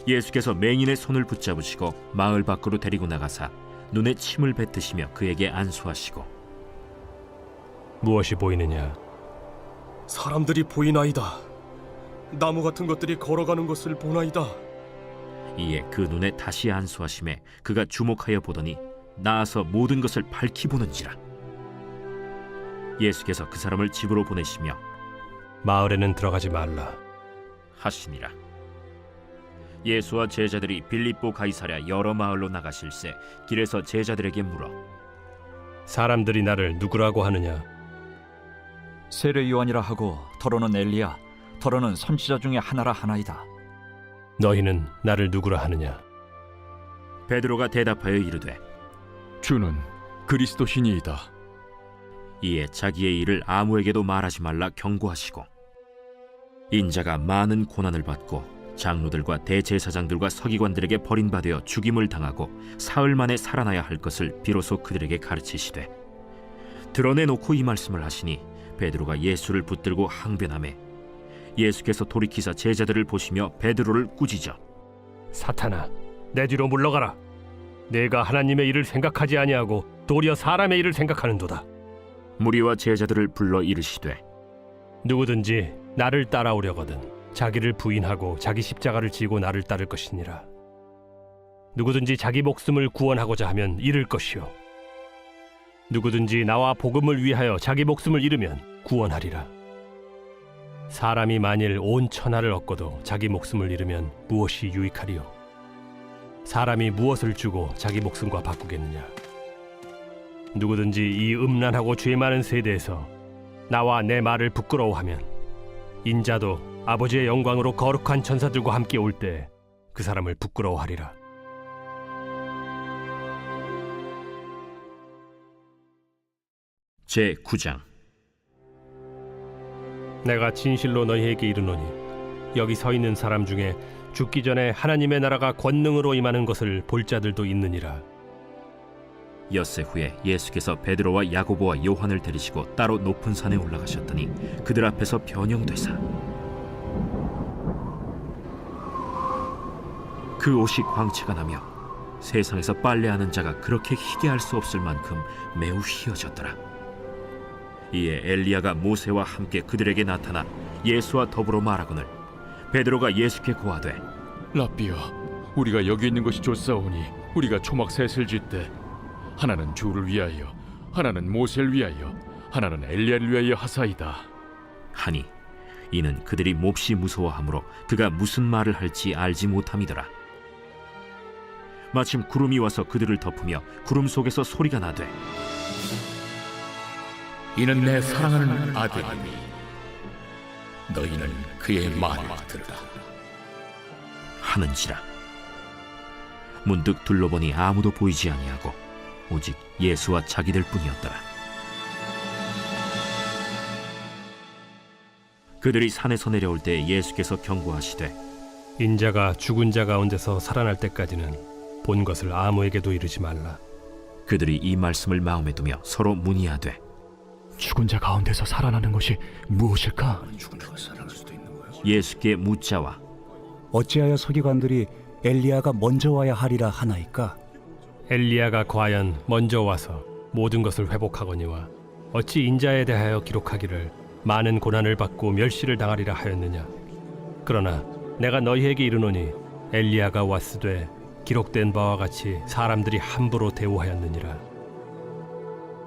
예수께서 맹인의 손을 붙잡으시고 마을 밖으로 데리고 나가사 눈에 침을 뱉으시며 그에게 안수하시고 무엇이 보이느냐? 사람들이 보이나이다. 나무 같은 것들이 걸어가는 것을 보나이다. 이에 그 눈에 다시 안수하심에 그가 주목하여 보더니 나아서 모든 것을 밝히 보는지라. 예수께서 그 사람을 집으로 보내시며 마을에는 들어가지 말라 하시니라. 예수와 제자들이 빌립보 가이사랴 여러 마을로 나가실새 길에서 제자들에게 물어 사람들이 나를 누구라고 하느냐? 세례 요한이라 하고 더러는 엘리야, 더러는 선지자 중에 하나라 하나이다. 너희는 나를 누구라 하느냐? 베드로가 대답하여 이르되 주는 그리스도시니이다. 이에 자기의 일을 아무에게도 말하지 말라 경고하시고 인자가 많은 고난을 받고 장로들과 대제사장들과 서기관들에게 버림받아 죽임을 당하고 사흘 만에 살아나야 할 것을 비로소 그들에게 가르치시되 드러내놓고 이 말씀을 하시니 베드로가 예수를 붙들고 항변하매 예수께서 돌이키사 제자들을 보시며 베드로를 꾸짖어 사탄아, 내 뒤로 물러가라. 내가 하나님의 일을 생각하지 아니하고 도리어 사람의 일을 생각하는도다. 무리와 제자들을 불러 이르시되 누구든지 나를 따라오려거든 자기를 부인하고 자기 십자가를 지고 나를 따를 것이니라. 누구든지 자기 목숨을 구원하고자 하면 잃을 것이요 누구든지 나와 복음을 위하여 자기 목숨을 잃으면 구원하리라. 사람이 만일 온 천하를 얻고도 자기 목숨을 잃으면 무엇이 유익하리요? 사람이 무엇을 주고 자기 목숨과 바꾸겠느냐? 누구든지 이 음란하고 죄 많은 세대에서 나와 내 말을 부끄러워하면 인자도 아버지의 영광으로 거룩한 천사들과 함께 올 때 그 사람을 부끄러워하리라. 제9장. 내가 진실로 너희에게 이르노니 여기 서 있는 사람 중에 죽기 전에 하나님의 나라가 권능으로 임하는 것을 볼 자들도 있느니라. 엿새 후에 예수께서 베드로와 야고보와 요한을 데리시고 따로 높은 산에 올라가셨더니 그들 앞에서 변형되사 그 옷이 광채가 나며 세상에서 빨래하는 자가 그렇게 희게 할 수 없을 만큼 매우 희어졌더라. 이에 엘리야가 모세와 함께 그들에게 나타나 예수와 더불어 말하거늘 베드로가 예수께 고하되 라삐여, 우리가 여기 있는 것이 좋사오니 우리가 초막 셋을 짓되 하나는 주를 위하여, 하나는 모세를 위하여, 하나는 엘리야를 위하여 하사이다 하니 이는 그들이 몹시 무서워하므로 그가 무슨 말을 할지 알지 못함이더라. 마침 구름이 와서 그들을 덮으며 구름 속에서 소리가 나되 이는 내 사랑하는 아들이니 너희는 그의 말을 들으라 하는지라. 문득 둘러보니 아무도 보이지 아니하고 오직 예수와 자기들 뿐이었더라. 그들이 산에서 내려올 때 예수께서 경고하시되 인자가 죽은 자 가운데서 살아날 때까지는 본 것을 아무에게도 이르지 말라. 그들이 이 말씀을 마음에 두며 서로 문의하되 죽은 자 가운데서 살아나는 것이 무엇일까? 예수께 묻자와 어찌하여 서기관들이 엘리야가 먼저 와야 하리라 하나이까? 엘리야가 과연 먼저 와서 모든 것을 회복하거니와 어찌 인자에 대하여 기록하기를 많은 고난을 받고 멸시를 당하리라 하였느냐? 그러나 내가 너희에게 이르노니 엘리야가 왔으되 기록된 바와 같이 사람들이 함부로 대우하였느니라.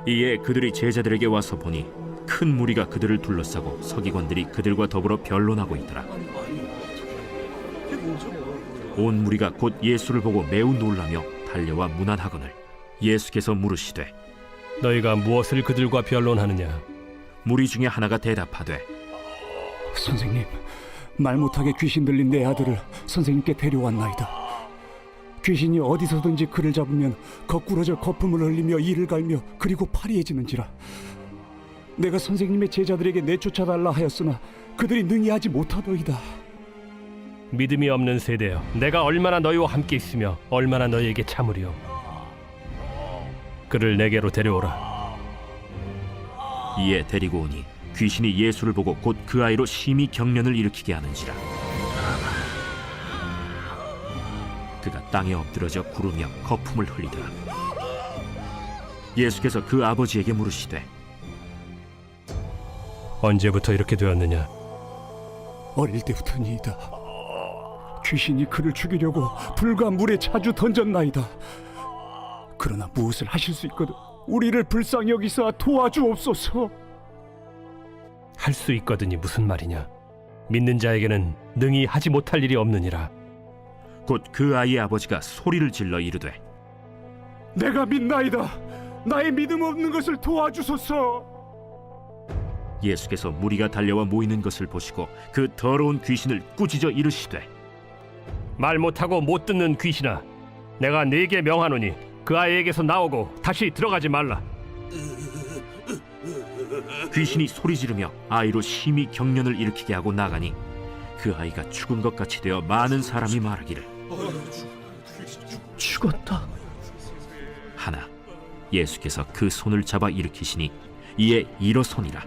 이에 그들이 제자들에게 와서 보니 큰 무리가 그들을 둘러싸고 서기관들이 그들과 더불어 변론하고 있더라. 온 무리가 곧 예수를 보고 매우 놀라며 달려와 문안하거늘 예수께서 물으시되 너희가 무엇을 그들과 변론하느냐? 무리 중에 하나가 대답하되 선생님, 말 못하게 귀신 들린 내 아들을 선생님께 데려왔나이다. 귀신이 어디서든지 그를 잡으면 거꾸러져 거품을 흘리며 이를 갈며 그리고 파리해지는지라. 내가 선생님의 제자들에게 내쫓아달라 하였으나 그들이 능히 하지 못하더이다. 믿음이 없는 세대여, 내가 얼마나 너희와 함께 있으며 얼마나 너희에게 참으리요. 그를 내게로 데려오라. 이에 데리고 오니 귀신이 예수를 보고 곧 그 아이로 심히 경련을 일으키게 하는지라. 그가 땅에 엎드러져 구르며 거품을 흘리더라. 예수께서 그 아버지에게 물으시되 언제부터 이렇게 되었느냐? 어릴 때부터니이다. 귀신이 그를 죽이려고 불과 물에 자주 던졌나이다. 그러나 무엇을 하실 수 있거든 우리를 불쌍히 여기사 도와주옵소서. 할 수 있거든이 무슨 말이냐? 믿는 자에게는 능히 하지 못할 일이 없느니라. 곧 그 아이의 아버지가 소리를 질러 이르되 내가 믿나이다. 나의 믿음 없는 것을 도와주소서. 예수께서 무리가 달려와 모이는 것을 보시고 그 더러운 귀신을 꾸짖어 이르시되 말 못하고 못 듣는 귀신아, 내가 네게 명하노니 그 아이에게서 나오고 다시 들어가지 말라. 귀신이 소리 지르며 아이로 심히 경련을 일으키게 하고 나가니 그 아이가 죽은 것 같이 되어 많은 사람이 말하기를 죽었다 하나 예수께서 그 손을 잡아 일으키시니 이에 일어서니라.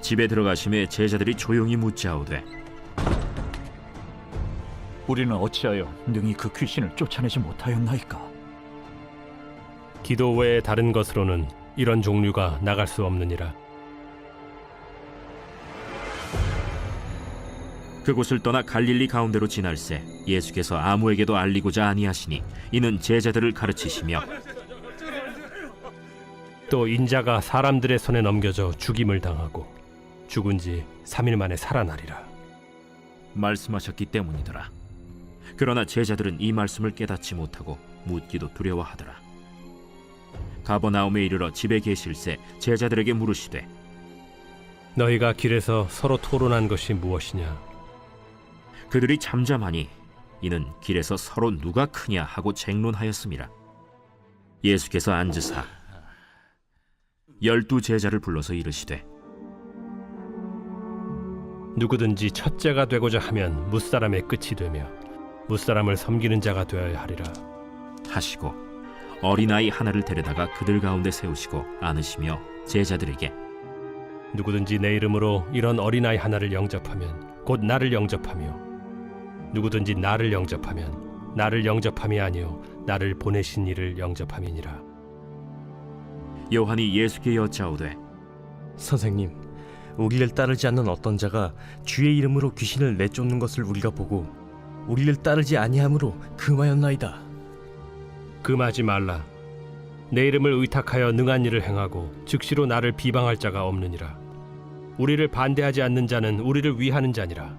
집에 들어가심에 제자들이 조용히 묻자오되 우리는 어찌하여 능히 그 귀신을 쫓아내지 못하였나이까? 기도 외에 다른 것으로는 이런 종류가 나갈 수 없느니라. 그곳을 떠나 갈릴리 가운데로 지날새 예수께서 아무에게도 알리고자 아니하시니 이는 제자들을 가르치시며 또 인자가 사람들의 손에 넘겨져 죽임을 당하고 죽은 지 3일 만에 살아나리라. 말씀하셨기 때문이더라. 그러나 제자들은 이 말씀을 깨닫지 못하고 묻기도 두려워하더라. 가버나움에 이르러 집에 계실새 제자들에게 물으시되 너희가 길에서 서로 토론한 것이 무엇이냐? 그들이 잠잠하니 이는 길에서 서로 누가 크냐 하고 쟁론하였음이라. 예수께서 앉으사 12 제자를 불러서 이르시되 누구든지 첫째가 되고자 하면 무사람의 끝이 되며 무사람을 섬기는 자가 되어야 하리라 하시고 어린아이 하나를 데려다가 그들 가운데 세우시고 안으시며 제자들에게 누구든지 내 이름으로 이런 어린아이 하나를 영접하면 곧 나를 영접하며 누구든지 나를 영접하면 나를 영접함이 아니요 나를 보내신 이를 영접함이니라. 요한이 예수께 여짜오되 선생님, 우리를 따르지 않는 어떤 자가 주의 이름으로 귀신을 내쫓는 것을 우리가 보고 우리를 따르지 아니함으로 금하였나이다. 금하지 말라. 내 이름을 의탁하여 능한 일을 행하고 즉시로 나를 비방할 자가 없느니라. 우리를 반대하지 않는 자는 우리를 위하는 자니라.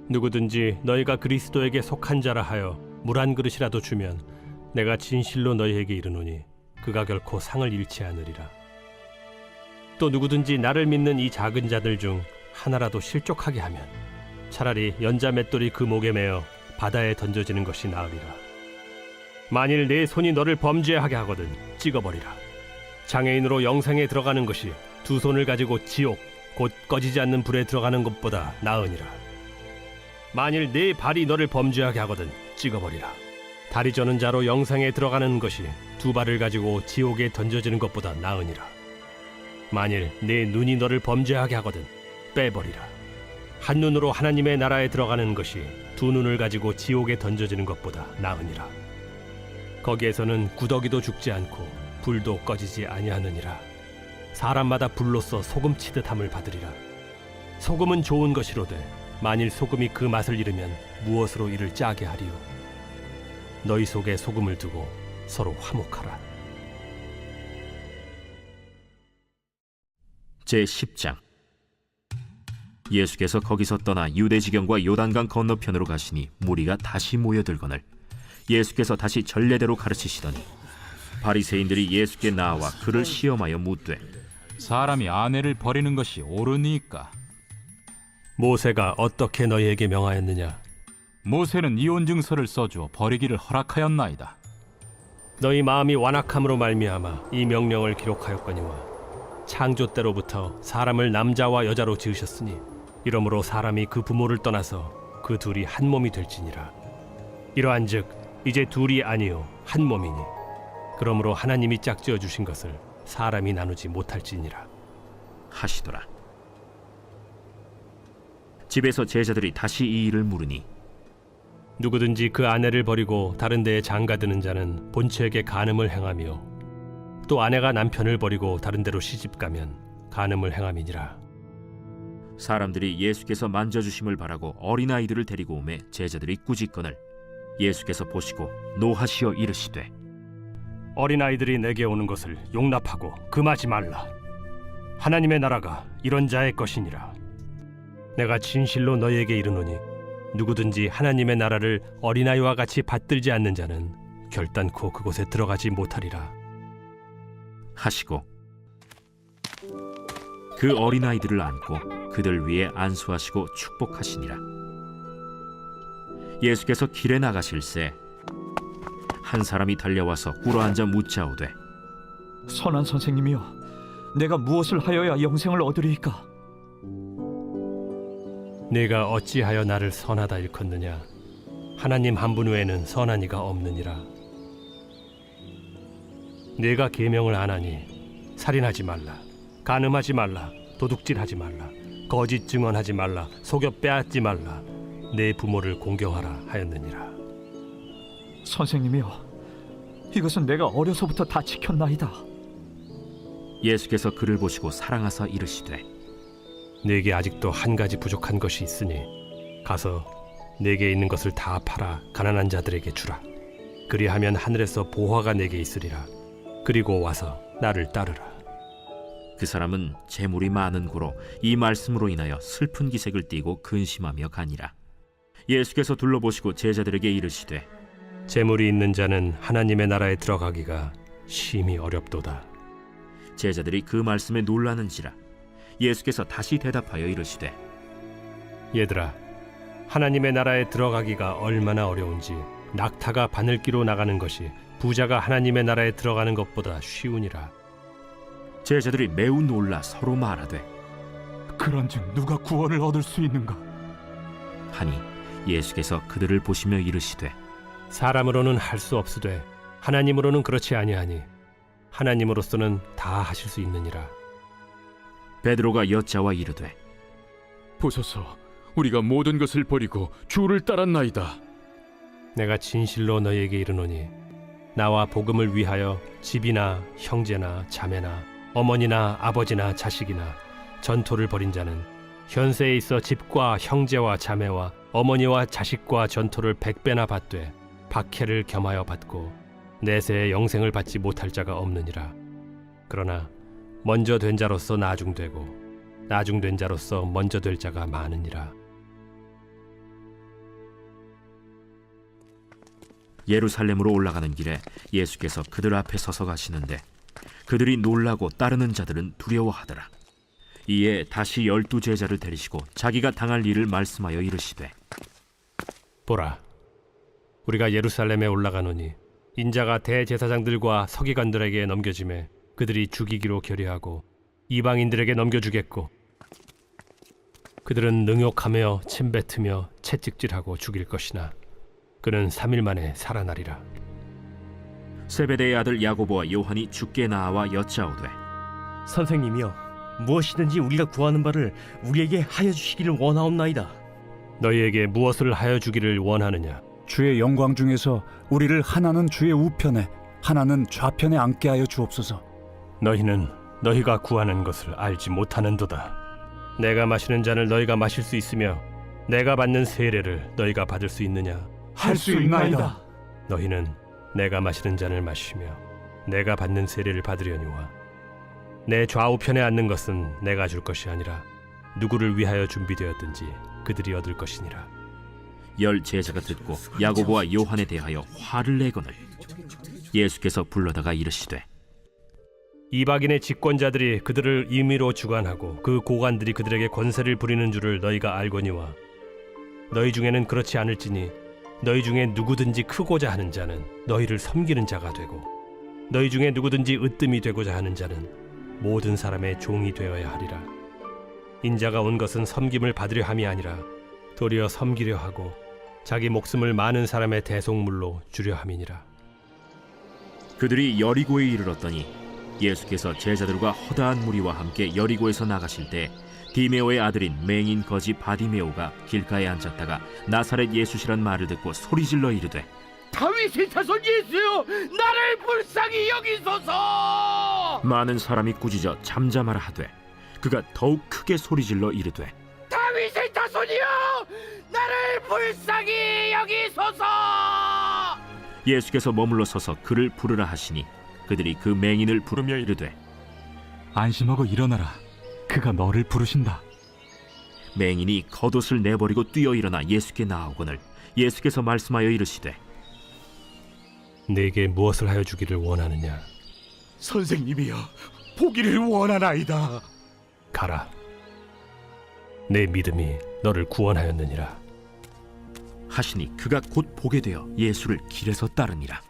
누구든지 너희가 그리스도에게 속한 자라 하여 물 한 그릇이라도 주면 내가 진실로 너희에게 이르노니 그가 결코 상을 잃지 않으리라. 또 누구든지 나를 믿는 이 작은 자들 중 하나라도 실족하게 하면 차라리 연자 맷돌이 그 목에 매어 바다에 던져지는 것이 나으리라. 만일 내 손이 너를 범죄하게 하거든 찍어버리라. 장애인으로 영생에 들어가는 것이 두 손을 가지고 지옥 곧 꺼지지 않는 불에 들어가는 것보다 나으니라. 만일 네 발이 너를 범죄하게 하거든 찍어버리라. 다리 저는 자로 영생에 들어가는 것이 두 발을 가지고 지옥에 던져지는 것보다 나으니라. 만일 네 눈이 너를 범죄하게 하거든 빼버리라. 한 눈으로 하나님의 나라에 들어가는 것이 두 눈을 가지고 지옥에 던져지는 것보다 나으니라. 거기에서는 구더기도 죽지 않고 불도 꺼지지 아니하느니라. 사람마다 불로써 소금 치듯함을 받으리라. 소금은 좋은 것이로되 만일 소금이 그 맛을 잃으면 무엇으로 이를 짜게 하리요? 너희 속에 소금을 두고 서로 화목하라. 제10장. 예수께서 거기서 떠나 유대지경과 요단강 건너편으로 가시니 무리가 다시 모여들거늘 예수께서 다시 전례대로 가르치시더니 바리새인들이 예수께 나와 그를 시험하여 묻되 사람이 아내를 버리는 것이 옳으니까? 모세가 어떻게 너희에게 명하였느냐? 모세는 이혼 증서를 써주어 버리기를 허락하였나이다. 너희 마음이 완악함으로 말미암아 이 명령을 기록하였거니와 창조 때로부터 사람을 남자와 여자로 지으셨으니 이러므로 사람이 그 부모를 떠나서 그 둘이 한 몸이 될지니라. 이러한즉 이제 둘이 아니요 한 몸이니 그러므로 하나님이 짝지어 주신 것을 사람이 나누지 못할지니라 하시더라. 집에서 제자들이 다시 이 일을 물으니 누구든지 그 아내를 버리고 다른 데에 장가드는 자는 본처에게 간음을 행하며 또 아내가 남편을 버리고 다른 데로 시집가면 간음을 행함이니라. 사람들이 예수께서 만져주심을 바라고 어린아이들을 데리고 오매 제자들이 꾸짖거늘 예수께서 보시고 노하시어 이르시되 어린아이들이 내게 오는 것을 용납하고 금하지 말라. 하나님의 나라가 이런 자의 것이니라. 내가 진실로 너희에게 이르노니 누구든지 하나님의 나라를 어린아이와 같이 받들지 않는 자는 결단코 그곳에 들어가지 못하리라 하시고 그 어린아이들을 안고 그들 위에 안수하시고 축복하시니라. 예수께서 길에 나가실새 한 사람이 달려와서 꿇어앉아 묻자오되 선한 선생님이여, 내가 무엇을 하여야 영생을 얻으리이까? 네가 어찌하여 나를 선하다 일컫느냐? 하나님 한 분 외에는 선한 이가 없느니라. 네가 계명을 안 하니 살인하지 말라, 간음하지 말라, 도둑질하지 말라, 거짓 증언하지 말라, 속여 빼앗지 말라, 내 부모를 공경하라 하였느니라. 선생님이여, 이것은 내가 어려서부터 다 지켰나이다. 예수께서 그를 보시고 사랑하사 이르시되 네게 아직도 한 가지 부족한 것이 있으니 가서 네게 있는 것을 다 팔아 가난한 자들에게 주라. 그리하면 하늘에서 보화가 네게 있으리라. 그리고 와서 나를 따르라. 그 그 사람은 재물이 많은 고로 이 말씀으로 인하여 슬픈 기색을 띠고 근심하며 가니라. 예수께서 둘러보시고 제자들에게 이르시되 재물이 있는 자는 하나님의 나라에 들어가기가 심히 어렵도다. 제자들이 그 말씀에 놀라는지라. 예수께서 다시 대답하여 이르시되 얘들아, 하나님의 나라에 들어가기가 얼마나 어려운지 낙타가 바늘기로 나가는 것이 부자가 하나님의 나라에 들어가는 것보다 쉬우니라. 제자들이 매우 놀라 서로 말하되 그런즉 누가 구원을 얻을 수 있는가? 하니 예수께서 그들을 보시며 이르시되 사람으로는 할 수 없으되 하나님으로는 그렇지 아니하니 하나님으로서는 다 하실 수 있느니라. 베드로가 여짜와 이르되 보소서, 우리가 모든 것을 버리고 주를 따랐나이다. 내가 진실로 너희에게 이르노니 나와 복음을 위하여 집이나 형제나 자매나 어머니나 아버지나 자식이나 전토를 벌인 자는 현세에 있어 집과 형제와 자매와 어머니와 자식과 전토를 100배나 받되 박해를 겸하여 받고 내세의 영생을 받지 못할 자가 없느니라. 그러나 먼저 된 자로서 나중되고 나중된 자로서 먼저 될 자가 많으니라. 예루살렘으로 올라가는 길에 예수께서 그들 앞에 서서 가시는데 그들이 놀라고 따르는 자들은 두려워하더라. 이에 다시 12 제자를 데리시고 자기가 당할 일을 말씀하여 이르시되 보라, 우리가 예루살렘에 올라가노니 인자가 대제사장들과 서기관들에게 넘겨지매 그들이 죽이기로 결의하고 이방인들에게 넘겨주겠고 그들은 능욕하며 침뱉으며 채찍질하고 죽일 것이나 그는 3일 만에 살아나리라. 세베대의 아들 야고보와 요한이 주께 나와 여짜오되 선생님이여, 무엇이든지 우리가 구하는 바를 우리에게 하여 주시기를 원하옵나이다. 너희에게 무엇을 하여 주기를 원하느냐? 주의 영광 중에서 우리를 하나는 주의 우편에 하나는 좌편에 앉게 하여 주옵소서. 너희는 너희가 구하는 것을 알지 못하는도다. 내가 마시는 잔을 너희가 마실 수 있으며 내가 받는 세례를 너희가 받을 수 있느냐? 할 수 있나이다. 너희는 내가 마시는 잔을 마시며 내가 받는 세례를 받으려니와 내 좌우편에 앉는 것은 내가 줄 것이 아니라 누구를 위하여 준비되었든지 그들이 얻을 것이니라. 10 제자가 듣고 야고보와 요한에 대하여 화를 내거늘 예수께서 불러다가 이르시되 이방인의 집권자들이 그들을 임의로 주관하고 그 고관들이 그들에게 권세를 부리는 줄을 너희가 알거니와 너희 중에는 그렇지 않을지니 너희 중에 누구든지 크고자 하는 자는 너희를 섬기는 자가 되고 너희 중에 누구든지 으뜸이 되고자 하는 자는 모든 사람의 종이 되어야 하리라. 인자가 온 것은 섬김을 받으려 함이 아니라 도리어 섬기려 하고 자기 목숨을 많은 사람의 대속물로 주려 함이니라. 그들이 여리고에 이르렀더니 예수께서 제자들과 허다한 무리와 함께 여리고에서 나가실 때 디메오의 아들인 맹인 거지 바디메오가 길가에 앉았다가 나사렛 예수시란 말을 듣고 소리질러 이르되 다윗의 자손 예수여, 나를 불쌍히 여기소서. 많은 사람이 꾸짖어 잠잠하라 하되 그가 더욱 크게 소리질러 이르되 다윗의 자손이여, 나를 불쌍히 여기소서. 예수께서 머물러 서서 그를 부르라 하시니 그들이 그 맹인을 부르며 이르되 안심하고 일어나라. 그가 너를 부르신다. 맹인이 겉옷을 내버리고 뛰어 일어나 예수께 나아오거늘 예수께서 말씀하여 이르시되 네게 무엇을 하여 주기를 원하느냐? 선생님이여, 보기를 원하나이다. 가라. 내 믿음이 너를 구원하였느니라. 하시니 그가 곧 보게 되어 예수를 길에서 따르니라.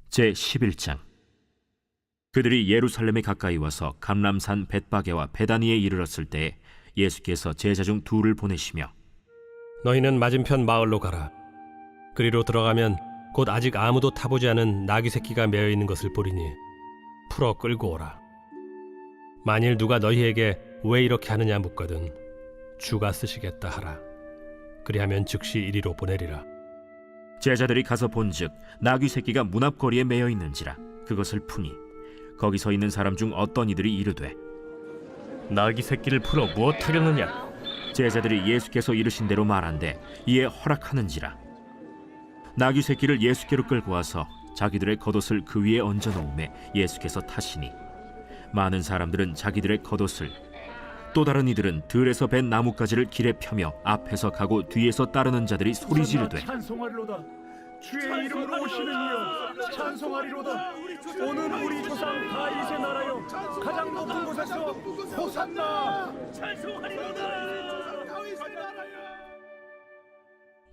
제11장. 그들이 예루살렘에 가까이 와서 감람산 벳바게와 베다니에 이르렀을 때 예수께서 제자 중 2를 보내시며 너희는 맞은편 마을로 가라. 그리로 들어가면 곧 아직 아무도 타보지 않은 나귀 새끼가 매어 있는 것을 보리니 풀어 끌고 오라. 만일 누가 너희에게 왜 이렇게 하느냐 묻거든 주가 쓰시겠다 하라. 그리하면 즉시 이리로 보내리라. 제자들이 가서 본즉 나귀 새끼가 문 앞거리에 매여 있는지라 그것을 푸니 거기 서 있는 사람 중 어떤 이들이 이르되 나귀 새끼를 풀어 무엇하려느냐? 제자들이 예수께서 이르신 대로 말한대 이에 허락하는지라. 나귀 새끼를 예수께로 끌고 와서 자기들의 겉옷을 그 위에 얹어 놓음에 예수께서 타시니 많은 사람들은 자기들의 겉옷을, 또 다른 이들은 들에서 벤 나뭇가지를 길에 펴며 앞에서 가고 뒤에서 따르는 자들이 소리 지르되 찬송하리로다. 주의 이름으로 오시는 이여 찬송하리로다. 오늘 우리 조상 다윗의 나라여 가장 높은 곳에서 호산나.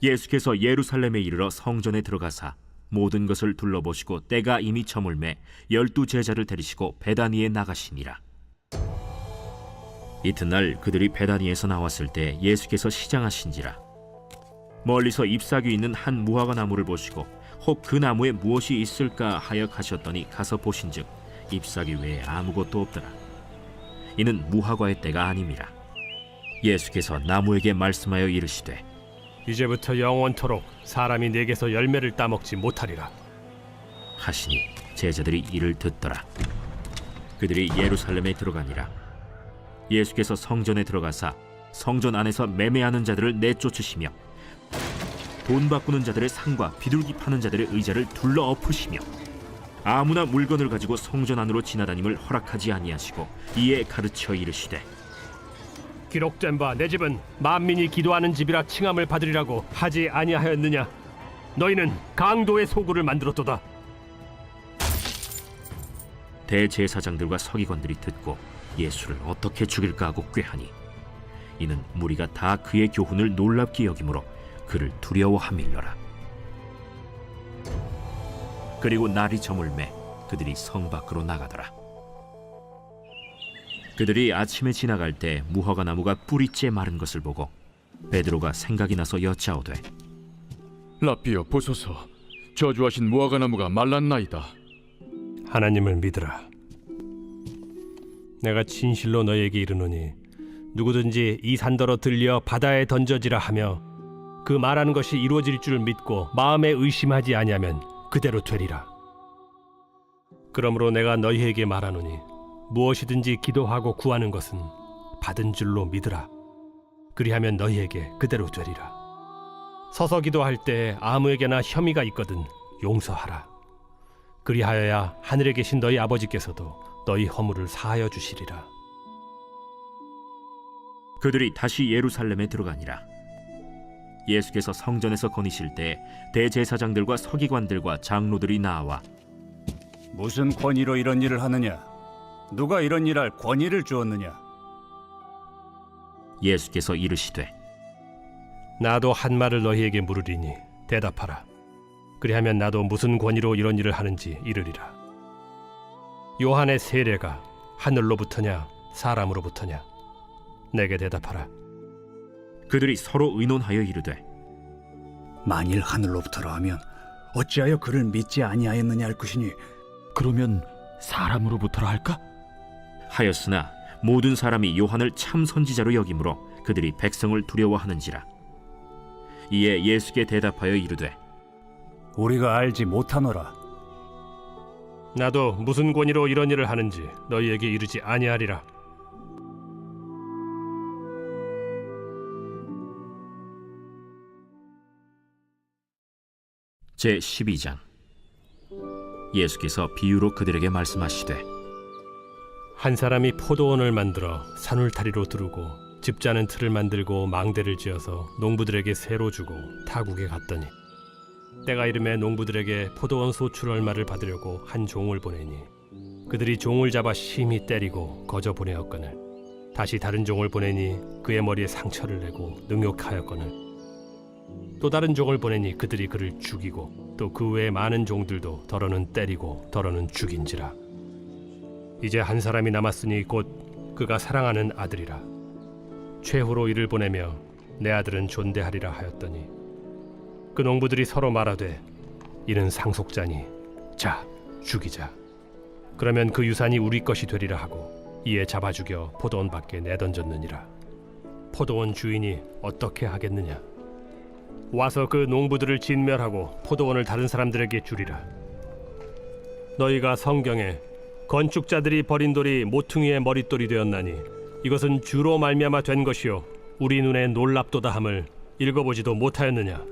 예수께서 예루살렘에 이르러 성전에 들어가사 모든 것을 둘러보시고 때가 이미 저물매 12 제자를 데리시고 베다니에 나가시니라. 이튿날 그들이 베다니에서 나왔을 때 예수께서 시장하신지라. 멀리서 잎사귀 있는 한 무화과 나무를 보시고 혹 그 나무에 무엇이 있을까 하여 가셨더니 가서 보신즉 잎사귀 외에 아무것도 없더라. 이는 무화과의 때가 아님이라. 예수께서 나무에게 말씀하여 이르시되 이제부터 영원토록 사람이 내게서 열매를 따먹지 못하리라 하시니 제자들이 이를 듣더라. 그들이 예루살렘에 들어가니라. 예수께서 성전에 들어가사 성전 안에서 매매하는 자들을 내쫓으시며 돈 바꾸는 자들의 상과 비둘기 파는 자들의 의자를 둘러 엎으시며 아무나 물건을 가지고 성전 안으로 지나다님을 허락하지 아니하시고 이에 가르쳐 이르시되 기록된 바 내 집은 만민이 기도하는 집이라 칭함을 받으리라고 하지 아니하였느냐. 너희는 강도의 소굴을 만들었도다. 대제사장들과 서기관들이 듣고 예수를 어떻게 죽일까 하고 꾀하니 이는 무리가 다 그의 교훈을 놀랍게 여김으로 그를 두려워함일러라. 그리고 날이 저물매 그들이 성 밖으로 나가더라. 그들이 아침에 지나갈 때 무화과 나무가 뿌리째 마른 것을 보고 베드로가 생각이 나서 여짜오되 라삐여 보소서, 저주하신 무화과 나무가 말랐나이다. 하나님을 믿으라. 내가 진실로 너에게 이르노니 누구든지 이 산더러 들려 바다에 던져지라 하며 그 말하는 것이 이루어질 줄 믿고 마음에 의심하지 아니하면 그대로 되리라. 그러므로 내가 너희에게 말하노니 무엇이든지 기도하고 구하는 것은 받은 줄로 믿으라. 그리하면 너희에게 그대로 되리라. 서서 기도할 때 아무에게나 혐의가 있거든 용서하라. 그리하여야 하늘에 계신 너희 아버지께서도 너희 허물을 사하여 주시리라. 그들이 다시 예루살렘에 들어가니라. 예수께서 성전에서 거니실 때 대제사장들과 서기관들과 장로들이 나와 무슨 권위로 이런 일을 하느냐? 누가 이런 일할 권위를 주었느냐? 예수께서 이르시되 나도 한 말을 너희에게 물으리니 대답하라. 그리하면 나도 무슨 권위로 이런 일을 하는지 이르리라. 요한의 세례가 하늘로부터냐 사람으로부터냐? 내게 대답하라. 그들이 서로 의논하여 이르되 만일 하늘로부터라 하면 어찌하여 그를 믿지 아니하였느냐 할 것이니 그러면 사람으로부터라 할까? 하였으나 모든 사람이 요한을 참 선지자로 여기므로 그들이 백성을 두려워하는지라. 이에 예수께 대답하여 이르되 우리가 알지 못하노라. 나도 무슨 권위로 이런 일을 하는지 너희에게 이르지 아니하리라. 제12장. 예수께서 비유로 그들에게 말씀하시되 한 사람이 포도원을 만들어 산울타리로 두르고 집 자는 틀을 만들고 망대를 지어서 농부들에게 새로 주고 타국에 갔더니 때가 이름에 농부들에게 포도원 소출 얼마를 받으려고 한 종을 보내니 그들이 종을 잡아 심히 때리고 거저 보내었거늘 다시 다른 종을 보내니 그의 머리에 상처를 내고 능욕하였거늘 또 다른 종을 보내니 그들이 그를 죽이고 또 그 외에 많은 종들도 더러는 때리고 더러는 죽인지라. 이제 한 사람이 남았으니 곧 그가 사랑하는 아들이라. 최후로 이를 보내며 내 아들은 존대하리라 하였더니 그 농부들이 서로 말하되 이는 상속자니 자 죽이자. 그러면 그 유산이 우리 것이 되리라 하고 이에 잡아 죽여 포도원 밖에 내던졌느니라. 포도원 주인이 어떻게 하겠느냐? 와서 그 농부들을 진멸하고 포도원을 다른 사람들에게 주리라. 너희가 성경에 건축자들이 버린 돌이 모퉁이의 머릿돌이 되었나니 이것은 주로 말미암아 된 것이요 우리 눈에 놀랍도다 함을 읽어보지도 못하였느냐?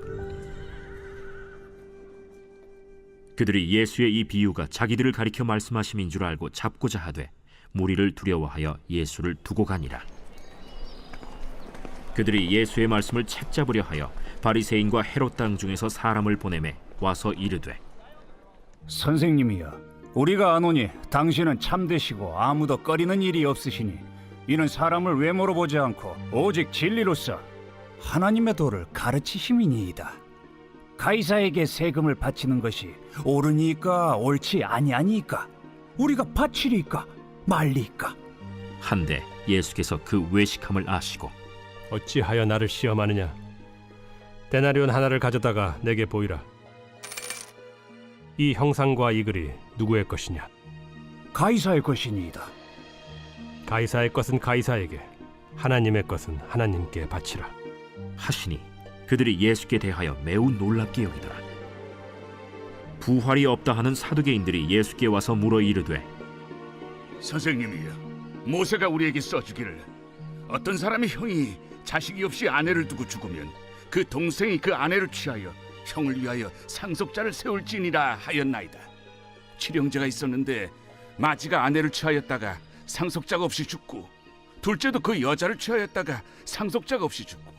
그들이 예수의 이 비유가 자기들을 가리켜 말씀하심인 줄 알고 잡고자 하되 무리를 두려워하여 예수를 두고 가니라. 그들이 예수의 말씀을 책잡으려 하여 바리새인과 헤롯 당 중에서 사람을 보내매 와서 이르되, 선생님이여, 우리가 아노니 당신은 참되시고 아무도 꺼리는 일이 없으시니 이는 사람을 외모로 보지 않고 오직 진리로서 하나님의 도를 가르치심이니이다. 가이사에게 세금을 바치는 것이 옳으니까 옳지 아니하니까? 우리가 바치리까 말리까? 한데 예수께서 그 외식함을 아시고 어찌하여 나를 시험하느냐? 데나리온 하나를 가져다가 내게 보이라. 이 형상과 이 글이 누구의 것이냐? 가이사의 것이니이다. 가이사의 것은 가이사에게, 하나님의 것은 하나님께 바치라 하시니 그들이 예수께 대하여 매우 놀랍게 여기더라. 부활이 없다 하는 사두개인들이 예수께 와서 물어 이르되, 선생님이여, 모세가 우리에게 써주기를 어떤 사람의 형이 자식이 없이 아내를 두고 죽으면 그 동생이 그 아내를 취하여 형을 위하여 상속자를 세울지니라 하였나이다. 칠형제가 있었는데 마지가 아내를 취하였다가 상속자가 없이 죽고, 둘째도 그 여자를 취하였다가 상속자가 없이 죽고,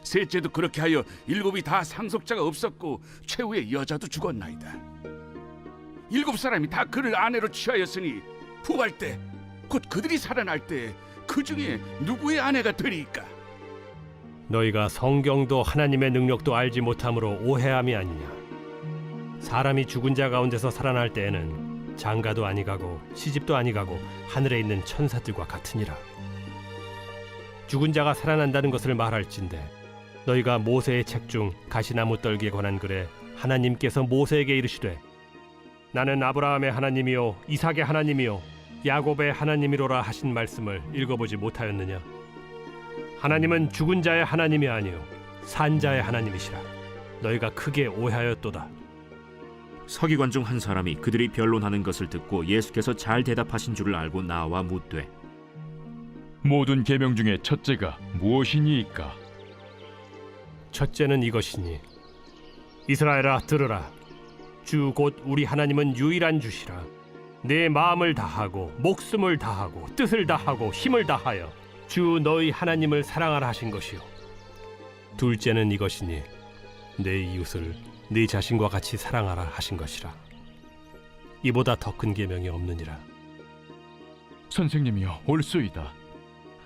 셋째도 그렇게 하여 일곱이 다 상속자가 없었고 최후의 여자도 죽었나이다. 일곱 사람이 다 그를 아내로 취하였으니 부활 때 곧 그들이 살아날 때 그 중에 누구의 아내가 되리까? 너희가 성경도 하나님의 능력도 알지 못함으로 오해함이 아니냐? 사람이 죽은 자 가운데서 살아날 때에는 장가도 아니가고 시집도 아니가고 하늘에 있는 천사들과 같으니라. 죽은 자가 살아난다는 것을 말할진대 너희가 모세의 책 중 가시나무 떨기에 관한 글에 하나님께서 모세에게 이르시되 나는 아브라함의 하나님이요 이삭의 하나님이요 야곱의 하나님이로라 하신 말씀을 읽어보지 못하였느냐? 하나님은 죽은 자의 하나님이 아니요 산 자의 하나님이시라. 너희가 크게 오해하였도다. 서기관 중 한 사람이 그들이 변론하는 것을 듣고 예수께서 잘 대답하신 줄을 알고 나와 묻되, 모든 계명 중에 첫째가 무엇이니이까? 첫째는 이것이니 이스라엘아 들으라. 주 곧 우리 하나님은 유일한 주시라. 내 마음을 다하고 목숨을 다하고 뜻을 다하고 힘을 다하여 주 너희 하나님을 사랑하라 하신 것이요. 둘째는 이것이니 내 이웃을 네 자신과 같이 사랑하라 하신 것이라. 이보다 더 큰 계명이 없느니라. 선생님이여, 옳소이다.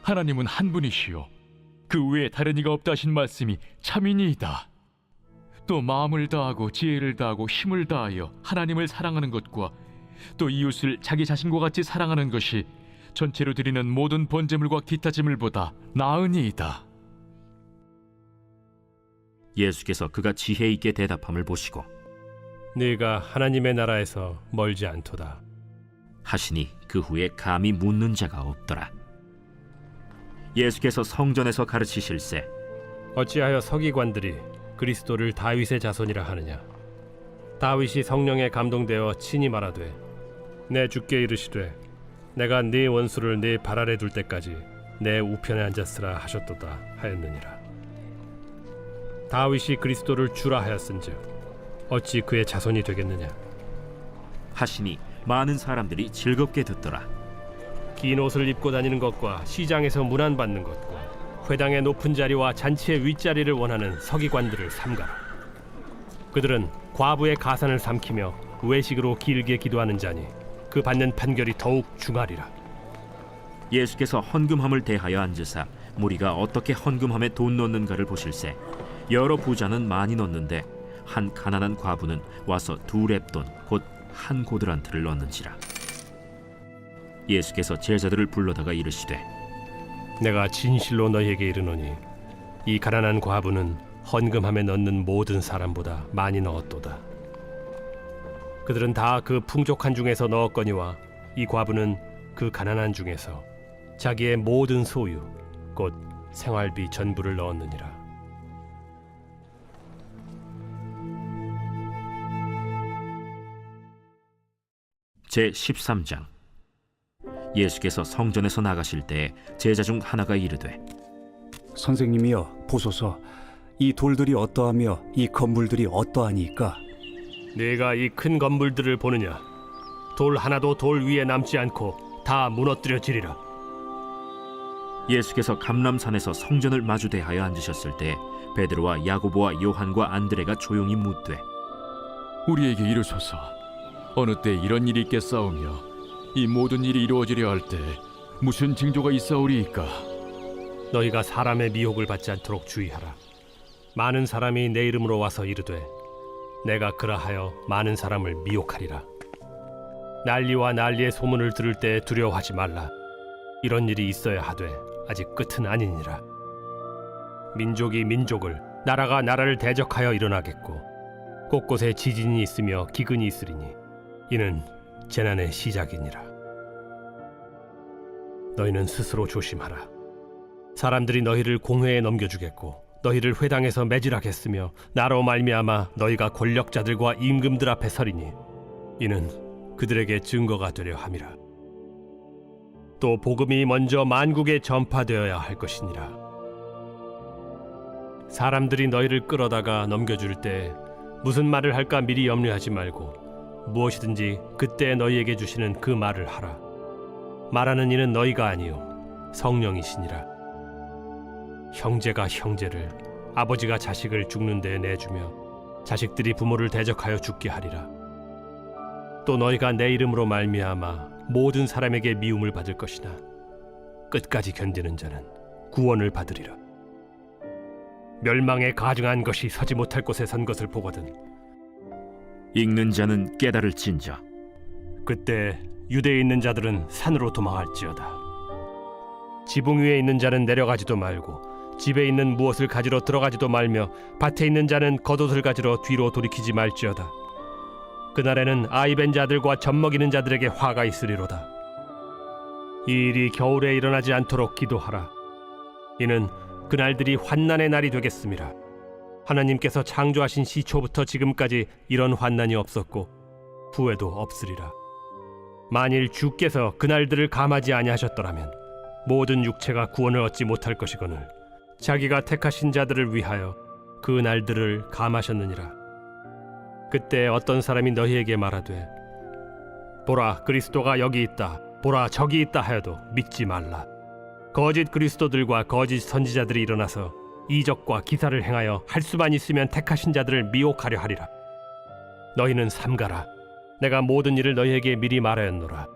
하나님은 한 분이시요 그 외에 다른 이가 없다 하신 말씀이 참이니이다. 또 마음을 다하고 지혜를 다하고 힘을 다하여 하나님을 사랑하는 것과 또 이웃을 자기 자신과 같이 사랑하는 것이 전체로 드리는 모든 번제물과 기타 제물보다 나으니이다. 예수께서 그가 지혜 있게 대답함을 보시고 네가 하나님의 나라에서 멀지 않도다 하시니 그 후에 감히 묻는 자가 없더라. 예수께서 성전에서 가르치실세 어찌하여 서기관들이 그리스도를 다윗의 자손이라 하느냐? 다윗이 성령에 감동되어 친히 말하되 내 주께 이르시되 내가 네 원수를 네 발 아래 둘 때까지 내 우편에 앉았으라 하셨도다 하였느니라. 다윗이 그리스도를 주라 하였은즉 어찌 그의 자손이 되겠느냐? 하시니 많은 사람들이 즐겁게 듣더라. 긴 옷을 입고 다니는 것과 시장에서 문안 받는 것과 회당의 높은 자리와 잔치의 윗자리를 원하는 서기관들을 삼가라. 그들은 과부의 가산을 삼키며 외식으로 길게 기도하는 자니 그 받는 판결이 더욱 중하리라. 예수께서 헌금함을 대하여 앉으사 무리가 어떻게 헌금함에 돈 넣는가를 보실세 여러 부자는 많이 넣는데 한 가난한 과부는 와서 2렙돈 곧 한 고드란트를 넣는지라. 예수께서 제자들을 불러다가 이르시되 내가 진실로 너희에게 이르노니 이 가난한 과부는 헌금함에 넣는 모든 사람보다 많이 넣었도다. 그들은 다 그 풍족한 중에서 넣었거니와 이 과부는 그 가난한 중에서 자기의 모든 소유 곧 생활비 전부를 넣었느니라. 제13장. 예수께서 성전에서 나가실 때에 제자 중 하나가 이르되 선생님이여 보소서, 이 돌들이 어떠하며 이 건물들이 어떠하니까? 네가 이 큰 건물들을 보느냐? 돌 하나도 돌 위에 남지 않고 다 무너뜨려지리라. 예수께서 감람산에서 성전을 마주대하여 앉으셨을 때 베드로와 야고보와 요한과 안드레가 조용히 묻되 우리에게 이르소서 어느 때 이런 일이 있겠사오며 이 모든 일이 이루어지려 할 때 무슨 징조가 있사오리이까? 너희가 사람의 미혹을 받지 않도록 주의하라. 많은 사람이 내 이름으로 와서 이르되 내가 그라하여 많은 사람을 미혹하리라. 난리와 난리의 소문을 들을 때 두려워하지 말라. 이런 일이 있어야 하되 아직 끝은 아니니라. 민족이 민족을, 나라가 나라를 대적하여 일어나겠고 곳곳에 지진이 있으며 기근이 있으리니 이는 재난의 시작이니라. 너희는 스스로 조심하라. 사람들이 너희를 공회에 넘겨주겠고 너희를 회당에서 매질하겠으며 나로 말미암아 너희가 권력자들과 임금들 앞에 서리니 이는 그들에게 증거가 되려 함이라. 또 복음이 먼저 만국에 전파되어야 할 것이니라. 사람들이 너희를 끌어다가 넘겨줄 때 무슨 말을 할까 미리 염려하지 말고 무엇이든지 그때 너희에게 주시는 그 말을 하라. 말하는 이는 너희가 아니요 성령이시니라. 형제가 형제를, 아버지가 자식을 죽는 데에 내주며 자식들이 부모를 대적하여 죽게 하리라. 또 너희가 내 이름으로 말미암아 모든 사람에게 미움을 받을 것이나 끝까지 견디는 자는 구원을 받으리라. 멸망에 가증한 것이 서지 못할 곳에 선 것을 보거든 읽는 자는 깨달을진저. 그때 유대에 있는 자들은 산으로 도망할지어다. 지붕 위에 있는 자는 내려가지도 말고 집에 있는 무엇을 가지러 들어가지도 말며 밭에 있는 자는 겉옷을 가지러 뒤로 돌이키지 말지어다. 그날에는 아이벤 자들과 젖먹이는 자들에게 화가 있으리로다. 이 일이 겨울에 일어나지 않도록 기도하라. 이는 그날들이 환난의 날이 되겠음이라. 하나님께서 창조하신 시초부터 지금까지 이런 환난이 없었고 후에도 없으리라. 만일 주께서 그날들을 감하지 아니하셨더라면 모든 육체가 구원을 얻지 못할 것이거늘 자기가 택하신 자들을 위하여 그 날들을 감하셨느니라. 그때 어떤 사람이 너희에게 말하되 보라 그리스도가 여기 있다, 보라 저기 있다 하여도 믿지 말라. 거짓 그리스도들과 거짓 선지자들이 일어나서 이적과 기사를 행하여 할 수만 있으면 택하신 자들을 미혹하려 하리라. 너희는 삼가라. 내가 모든 일을 너희에게 미리 말하였노라.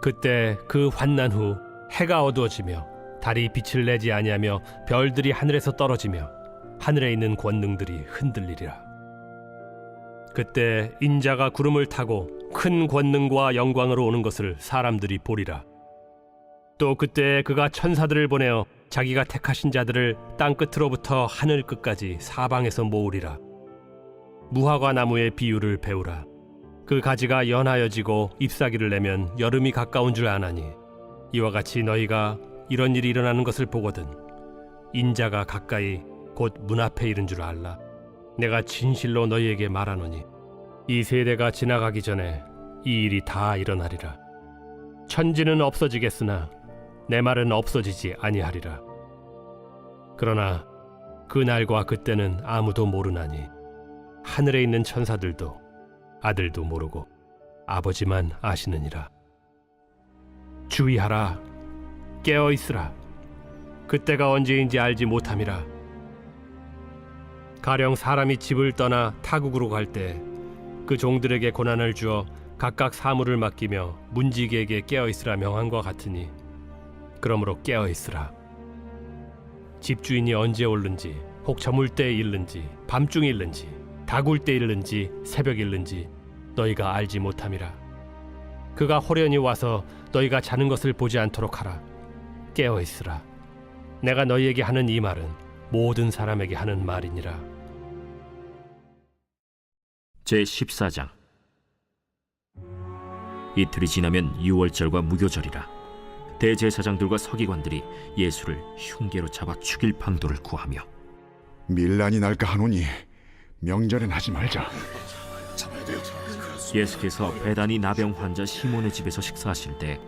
그때 그 환난 후 해가 어두워지며 달이 빛을 내지 아니하며 별들이 하늘에서 떨어지며 하늘에 있는 권능들이 흔들리리라. 그때 인자가 구름을 타고 큰 권능과 영광으로 오는 것을 사람들이 보리라. 또 그때 그가 천사들을 보내어 자기가 택하신 자들을 땅 끝으로부터 하늘 끝까지 사방에서 모으리라. 무화과 나무의 비유를 배우라. 그 가지가 연하여지고 잎사귀를 내면 여름이 가까운 줄 아나니 이와 같이 너희가 이런 일이 일어나는 것을 보거든 인자가 가까이 곧 문 앞에 이른 줄 알라. 내가 진실로 너희에게 말하노니 이 세대가 지나가기 전에 이 일이 다 일어나리라. 천지는 없어지겠으나 내 말은 없어지지 아니하리라. 그러나 그 날과 그때는 아무도 모르나니 하늘에 있는 천사들도 아들도 모르고 아버지만 아시느니라. 주의하라. 깨어 있으라. 그때가 언제인지 알지 못함이라. 가령 사람이 집을 떠나 타국으로 갈 때 그 종들에게 고난을 주어 각각 사물을 맡기며 문지기에게 깨어 있으라 명한과 같으니 그러므로 깨어 있으라. 집주인이 언제 오는지 혹 저물 때에 일는지 밤중에 일는지 다굴 때 일는지 새벽 일는지 너희가 알지 못함이라. 그가 호련히 와서 너희가 자는 것을 보지 않도록 하라. 깨어 있으라. 내가 너희에게 하는 이 말은 모든 사람에게 하는 말이니라. 제14장. 이틀이 지나면 유월절과 무교절이라. 대제사장들과 서기관들이 예수를 흉계로 잡아 죽일 방도를 구하며 밀란이 날까 하노니 명절엔 하지 말자. 예수께서 베다니 나병 환자 시몬의 집에서 식사하실 때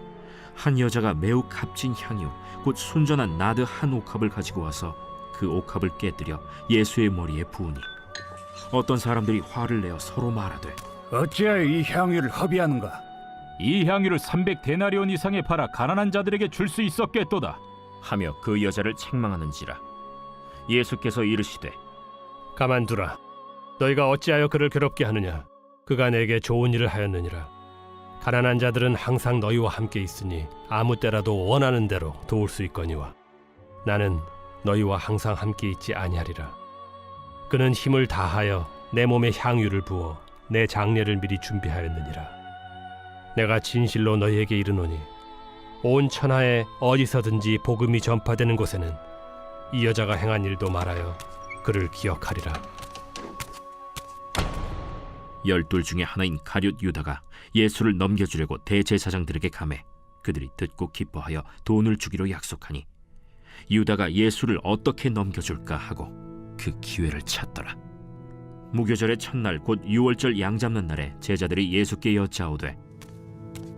한 여자가 매우 값진 향유 곧 순전한 나드 한 옥합을 가지고 와서 그 옥합을 깨뜨려 예수의 머리에 부으니 어떤 사람들이 화를 내어 서로 말하되 어찌하여 이 향유를 허비하는가? 이 향유를 300데나리온 이상에 팔아 가난한 자들에게 줄 수 있었겠도다 하며 그 여자를 책망하는지라. 예수께서 이르시되 가만두라. 너희가 어찌하여 그를 괴롭게 하느냐? 그가 내게 좋은 일을 하였느니라. 가난한 자들은 항상 너희와 함께 있으니 아무 때라도 원하는 대로 도울 수 있거니와 나는 너희와 항상 함께 있지 아니하리라. 그는 힘을 다하여 내 몸에 향유를 부어 내 장례를 미리 준비하였느니라. 내가 진실로 너희에게 이르노니 온 천하에 어디서든지 복음이 전파되는 곳에는 이 여자가 행한 일도 말하여 그를 기억하리라. 12 중에 하나인 가룟 유다가 예수를 넘겨주려고 대제사장들에게 가매 그들이 듣고 기뻐하여 돈을 주기로 약속하니 유다가 예수를 어떻게 넘겨줄까 하고 그 기회를 찾더라. 무교절의 첫날 곧 유월절 양 잡는 날에 제자들이 예수께 여짜오되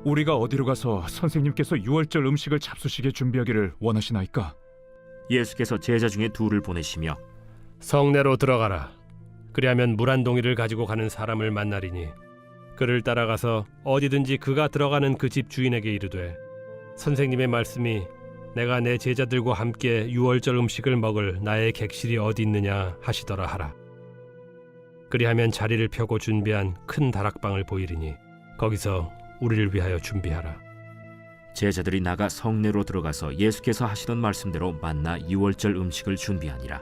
우리가 어디로 가서 선생님께서 유월절 음식을 잡수시게 준비하기를 원하시나이까? 예수께서 제자 중에 둘을 보내시며 성내로 들어가라. 그리하면 물 한 동이를 가지고 가는 사람을 만나리니 그를 따라가서 어디든지 그가 들어가는 그 집 주인에게 이르되 선생님의 말씀이 내가 내 제자들과 함께 유월절 음식을 먹을 나의 객실이 어디 있느냐 하시더라 하라. 그리하면 자리를 펴고 준비한 큰 다락방을 보이리니 거기서 우리를 위하여 준비하라. 제자들이 나가 성내로 들어가서 예수께서 하시던 말씀대로 만나 유월절 음식을 준비하니라.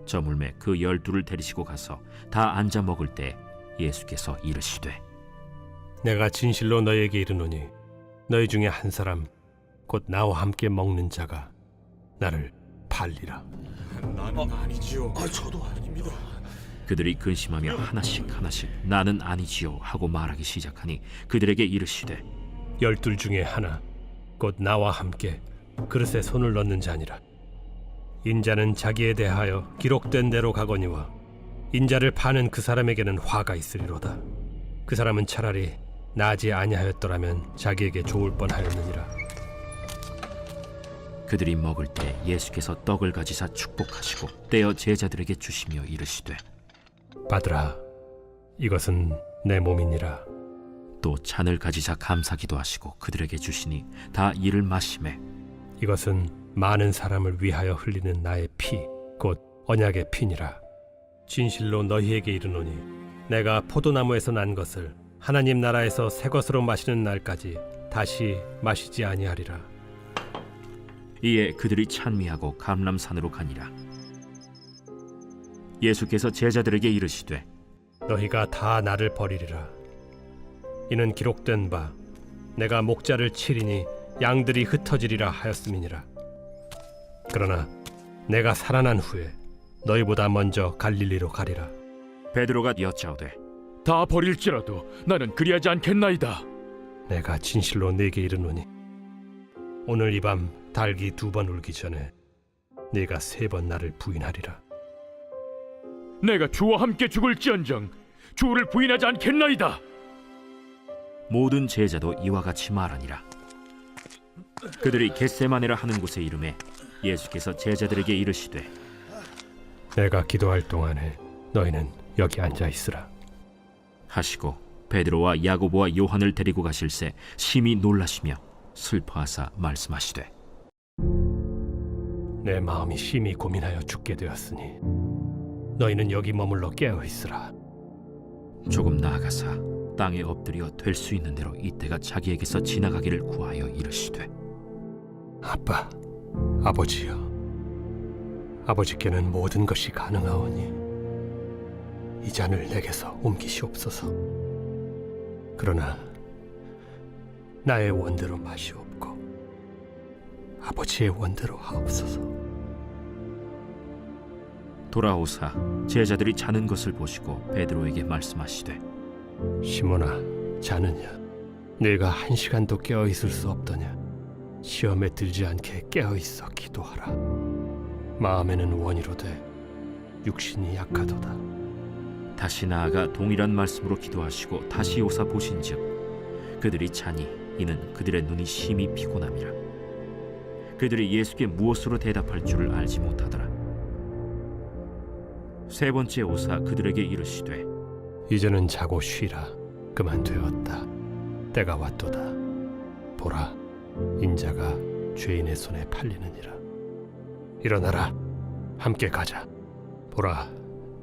저물매 그 12를 데리시고 가서 다 앉아 먹을 때 예수께서 이르시되 내가 진실로 너희에게 이르노니 너희 중에 한 사람 곧 나와 함께 먹는 자가 나를 팔리라. 나는 아니지요. 저도 아닙니다. 그들이 근심하며 하나씩 나는 아니지요 하고 말하기 시작하니 그들에게 이르시되 12 중에 하나 곧 나와 함께 그릇에 손을 넣는 자니라. 인자는 자기에 대하여 기록된 대로 가거니와 인자를 파는 그 사람에게는 화가 있으리로다. 그 사람은 차라리 나지 아니하였더라면 자기에게 좋을 뻔하였느니라. 그들이 먹을 때 예수께서 떡을 가지사 축복하시고 떼어 제자들에게 주시며 이르시되 받으라. 이것은 내 몸이니라. 또 잔을 가지사 감사기도 하시고 그들에게 주시니 다 이를 마시매 이것은 많은 사람을 위하여 흘리는 나의 피 곧 언약의 피니라. 진실로 너희에게 이르노니 내가 포도나무에서 난 것을 하나님 나라에서 새 것으로 마시는 날까지 다시 마시지 아니하리라. 이에 그들이 찬미하고 감람산으로 가니라. 예수께서 제자들에게 이르시되 너희가 다 나를 버리리라. 이는 기록된 바 내가 목자를 치리니 양들이 흩어지리라 하였음이니라. 그러나 내가 살아난 후에 너희보다 먼저 갈릴리로 가리라. 베드로가 여짜오되 다 버릴지라도 나는 그리하지 않겠나이다. 내가 진실로 네게 이르노니 오늘 이 밤 닭이 2번 울기 전에 네가 3번 나를 부인하리라. 내가 주와 함께 죽을지언정 주를 부인하지 않겠나이다. 모든 제자도 이와 같이 말하니라. 그들이 겟세마네라 하는 곳에 이르매 예수께서 제자들에게 이르시되 내가 기도할 동안에 너희는 여기 앉아 있으라 하시고 베드로와 야고보와 요한을 데리고 가실새 심히 놀라시며 슬퍼하사 말씀하시되 내 마음이 심히 고민하여 죽게 되었으니 너희는 여기 머물러 깨어 있으라. 조금 나아가사 땅에 엎드려 될 수 있는 대로 이때가 자기에게서 지나가기를 구하여 이르시되 아빠, 아버지여, 아버지께는 모든 것이 가능하오니 이 잔을 내게서 옮기시옵소서. 그러나 나의 원대로 마시옵고 아버지의 원대로 하옵소서. 돌아오사 제자들이 자는 것을 보시고 베드로에게 말씀하시되 시몬아, 자느냐? 네가 1시간도 깨어 있을 수 없더냐? 시험에 들지 않게 깨어 있어 기도하라. 마음에는 원이로되 육신이 약하도다. 다시 나아가 동일한 말씀으로 기도하시고 다시 오사 보신즉 그들이 자니 이는 그들의 눈이 심히 피곤함이라. 그들이 예수께 무엇으로 대답할 줄을 알지 못하더라. 3번째 오사 그들에게 이르시되 이제는 자고 쉬라. 그만 되었다. 때가 왔도다. 보라, 인자가 죄인의 손에 팔리느니라. 일어나라, 함께 가자. 보라,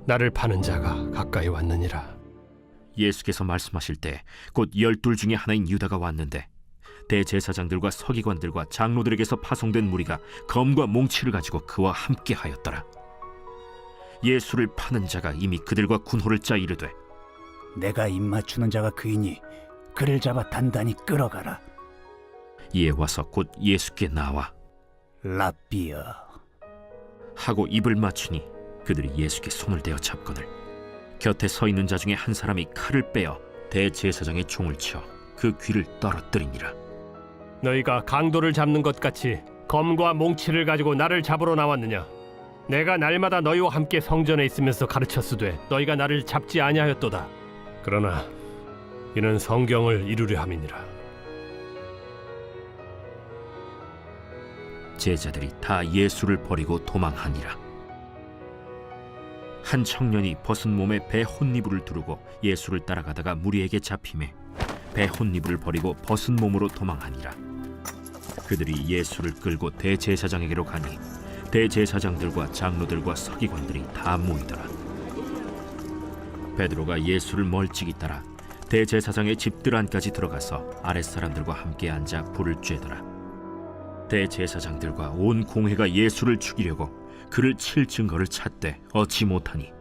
나를 파는 자가 가까이 왔느니라. 예수께서 말씀하실 때 곧 12 중에 하나인 유다가 왔는데 대제사장들과 서기관들과 장로들에게서 파송된 무리가 검과 몽치를 가지고 그와 함께 하였더라. 예수를 파는 자가 이미 그들과 군호를 짜 이르되, 내가 입맞추는 자가 그이니 그를 잡아 단단히 끌어가라. 이에 와서 곧 예수께 나와 랍비여 하고 입을 맞추니 그들이 예수께 손을 대어 잡거늘 곁에 서 있는 자 중에 한 사람이 칼을 빼어 대제사장의 총을 쳐 그 귀를 떨어뜨리니라. 너희가 강도를 잡는 것 같이 검과 몽치를 가지고 나를 잡으러 나왔느냐? 내가 날마다 너희와 함께 성전에 있으면서 가르쳤으되 너희가 나를 잡지 아니하였도다. 그러나 이는 성경을 이루려 함이니라. 제자들이 다 예수를 버리고 도망하니라. 한 청년이 벗은 몸에 배 혼니부를 두르고 예수를 따라가다가 무리에게 잡히매 배 혼니부를 버리고 벗은 몸으로 도망하니라. 그들이 예수를 끌고 대제사장에게로 가니 대제사장들과 장로들과 서기관들이 다 모이더라. 베드로가 예수를 멀찍이 따라 대제사장의 집들 안까지 들어가서 아랫사람들과 함께 앉아 불을 쬐더라. 대제사장들과 온 공회가 예수를 죽이려고 그를 칠 증거를 찾되 얻지 못하니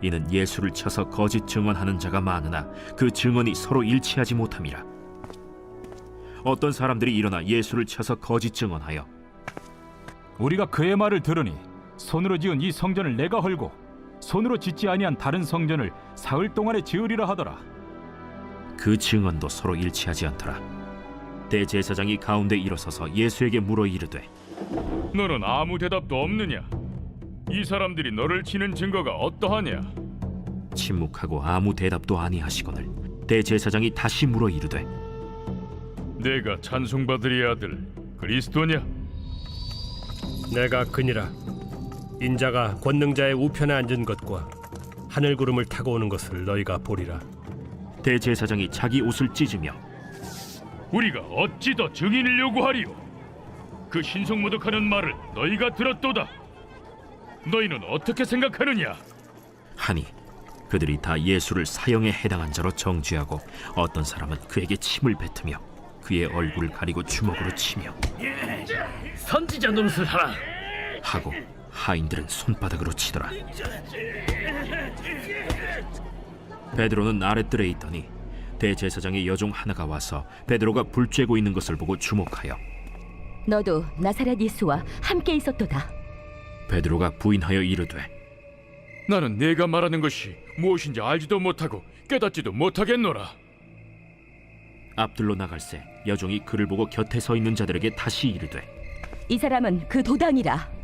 이는 예수를 쳐서 거짓 증언하는 자가 많으나 그 증언이 서로 일치하지 못함이라. 어떤 사람들이 일어나 예수를 쳐서 거짓 증언하여 우리가 그의 말을 들으니 손으로 지은 이 성전을 내가 헐고 손으로 짓지 아니한 다른 성전을 사흘 동안에 지으리라 하더라. 그 증언도 서로 일치하지 않더라. 대제사장이 가운데 일어서서 예수에게 물어 이르되, 너는 아무 대답도 없느냐? 이 사람들이 너를 치는 증거가 어떠하냐? 침묵하고 아무 대답도 아니하시거늘 대제사장이 다시 물어 이르되, 내가 찬송받으리 아들 그리스도냐? 내가 그니라. 인자가 권능자의 우편에 앉은 것과 하늘 구름을 타고 오는 것을 너희가 보리라. 대제사장이 자기 옷을 찢으며 우리가 어찌 더 증인을 요구하리요? 그 신성모독하는 말을 너희가 들었도다. 너희는 어떻게 생각하느냐? 하니 그들이 다 예수를 사형에 해당한 자로 정죄하고 어떤 사람은 그에게 침을 뱉으며 그의 얼굴을 가리고 주먹으로 치며 선지자 노릇을 하라 하고 하인들은 손바닥으로 치더라. 베드로는 아랫뜰에 있더니 대제사장의 여종 하나가 와서 베드로가 불 쬐고 있는 것을 보고 주목하여 너도 나사렛 예수와 함께 있었도다. 베드로가 부인하여 이르되, 나는 네가 말하는 것이 무엇인지 알지도 못하고 깨닫지도 못하겠노라. 앞들로 나갈새 여종이 그를 보고 곁에 서 있는 자들에게 다시 이르되, 이 사람은 그 도당이라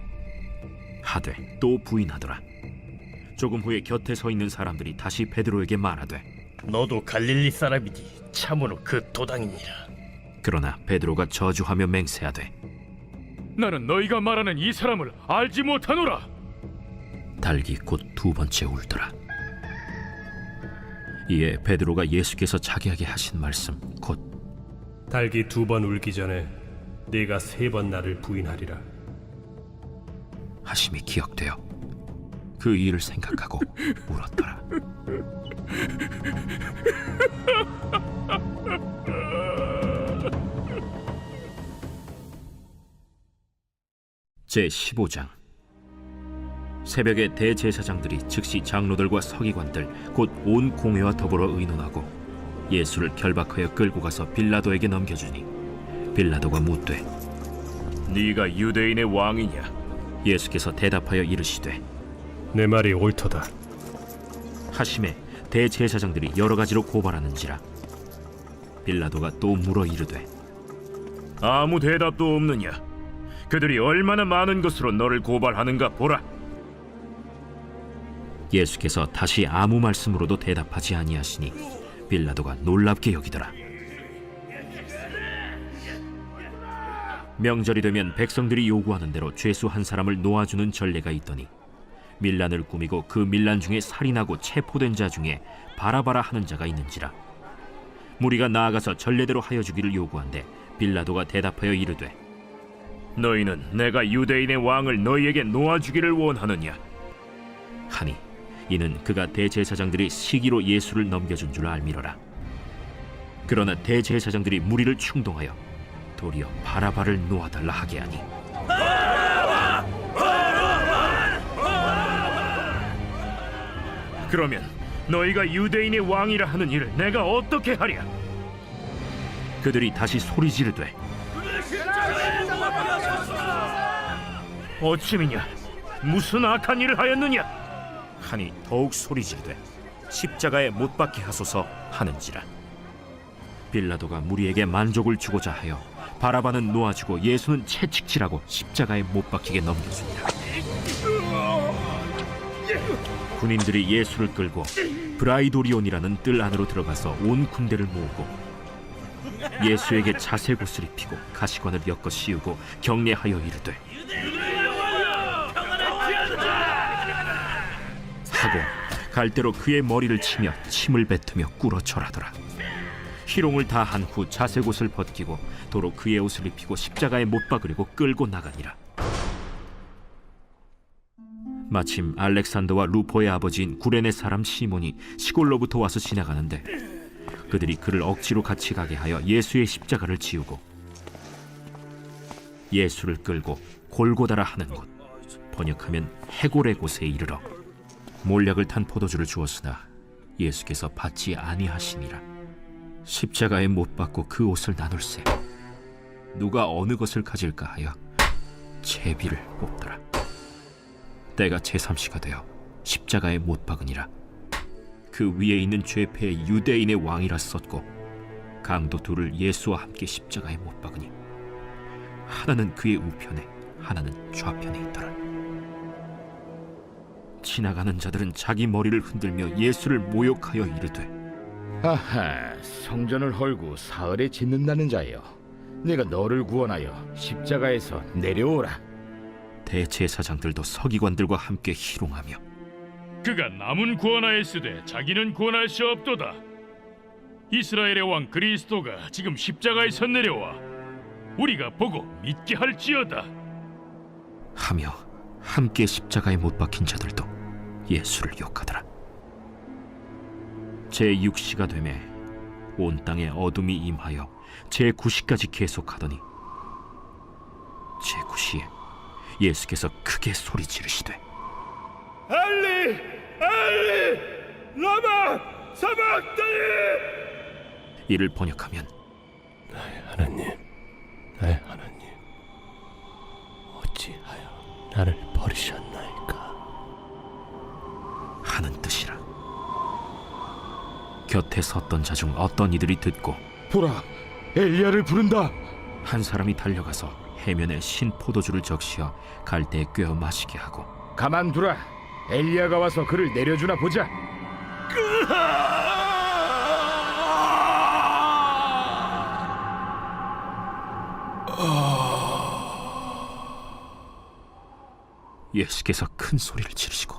하되 또 부인하더라. 조금 후에 곁에 서 있는 사람들이 다시 베드로에게 말하되, 너도 갈릴리 사람이니 참으로 그 도당이니라. 그러나 베드로가 저주하며 맹세하되, 나는 너희가 말하는 이 사람을 알지 못하노라. 닭이 곧 2번째 울더라. 이에 베드로가 예수께서 자기에게 하신 말씀 곧 닭이 2번 울기 전에 네가 3번 나를 부인하리라 하심이 기억되어 그 일을 생각하고 울었더라. 제15장. 새벽에 대제사장들이 즉시 장로들과 서기관들 곧 온 공회와 더불어 의논하고 예수를 결박하여 끌고 가서 빌라도에게 넘겨주니 빌라도가 묻되, 네가 유대인의 왕이냐? 예수께서 대답하여 이르시되, 내 말이 옳도다 하심에 대제사장들이 여러 가지로 고발하는지라. 빌라도가 또 물어 이르되, 아무 대답도 없느냐? 그들이 얼마나 많은 것으로 너를 고발하는가 보라. 예수께서 다시 아무 말씀으로도 대답하지 아니하시니 빌라도가 놀랍게 여기더라. 명절이 되면 백성들이 요구하는 대로 죄수 한 사람을 놓아주는 전례가 있더니 밀란을 꾸미고 그 밀란 중에 살인하고 체포된 자 중에 바라바라 하는 자가 있는지라. 무리가 나아가서 전례대로 하여 주기를 요구한데 빌라도가 대답하여 이르되 너희는 내가 유대인의 왕을 너희에게 놓아주기를 원하느냐 하니 이는 그가 대제사장들이 시기로 예수를 넘겨준 줄 알미러라. 그러나 대제사장들이 무리를 충동하여 도리어 바라바를 놓아달라 하게 하니 그러면 너희가 유대인의 왕이라 하는 일을 내가 어떻게 하랴? 그들이 다시 소리 지르되 어찌미냐 무슨 악한 일을 하였느냐 하니 더욱 소리 지르되 십자가에 못 박게 하소서 하는지라. 빌라도가 무리에게 만족을 주고자 하여 바라바는 놓아주고 예수는 채찍질하고 십자가에 못 박히게 넘겨주니라. 군인들이 예수를 끌고 브라이도리온이라는 뜰 안으로 들어가서 온 군대를 모으고 예수에게 자색옷을 입히고 가시관을 엮어 씌우고 경례하여 이르되 하고 갈대로 그의 머리를 치며 침을 뱉으며 꿇어 절하더라. 희롱을 다 한 후 자색옷을 벗기고 도로 그의 옷을 입히고 십자가에 못 박으려고 끌고 나가니라. 마침 알렉산더와 루포의 아버지인 구레네 사람 시몬이 시골로부터 와서 지나가는데 그들이 그를 억지로 같이 가게 하여 예수의 십자가를 지우고 예수를 끌고 골고다라 하는 곳, 번역하면 해골의 곳에 이르러 몰약을 탄 포도주를 주었으나 예수께서 받지 아니하시니라. 십자가에 못 박고 그 옷을 나눌세 누가 어느 것을 가질까 하여 제비를 뽑더라. 때가 제3시가 되어 십자가에 못 박으니라. 그 위에 있는 죄패의 유대인의 왕이라 썼고 강도 둘을 예수와 함께 십자가에 못 박으니 하나는 그의 우편에 하나는 좌편에 있더라. 지나가는 자들은 자기 머리를 흔들며 예수를 모욕하여 이르되 아하, 성전을 헐고 사흘에 짓는다는 자여, 내가 너를 구원하여 십자가에서 내려오라. 대제사장들도 서기관들과 함께 희롱하며 그가 남은 구원하였으되 자기는 구원할 수 없도다. 이스라엘의 왕 그리스도가 지금 십자가에서 내려와 우리가 보고 믿게 할지어다 하며 함께 십자가에 못 박힌 자들도 예수를 욕하더라. 제6시가 되매 온 땅에 어둠이 임하여 제9시까지 계속하더니 제9시에 예수께서 크게 소리 지르시되 엘리 엘리 라마 사박다니. 이를 번역하면 나의 하나님 어찌하여 나를 버리셨나이까 하는 뜻이라. 곁에 섰던 자 중 어떤 이들이 듣고 보라, 엘리야를 부른다. 한 사람이 달려가서 해면에 신 포도주를 적시어 갈대에 꿰어 마시게 하고 가만두라, 엘리야가 와서 그를 내려주나 보자. 예수께서 큰 소리를 지르시고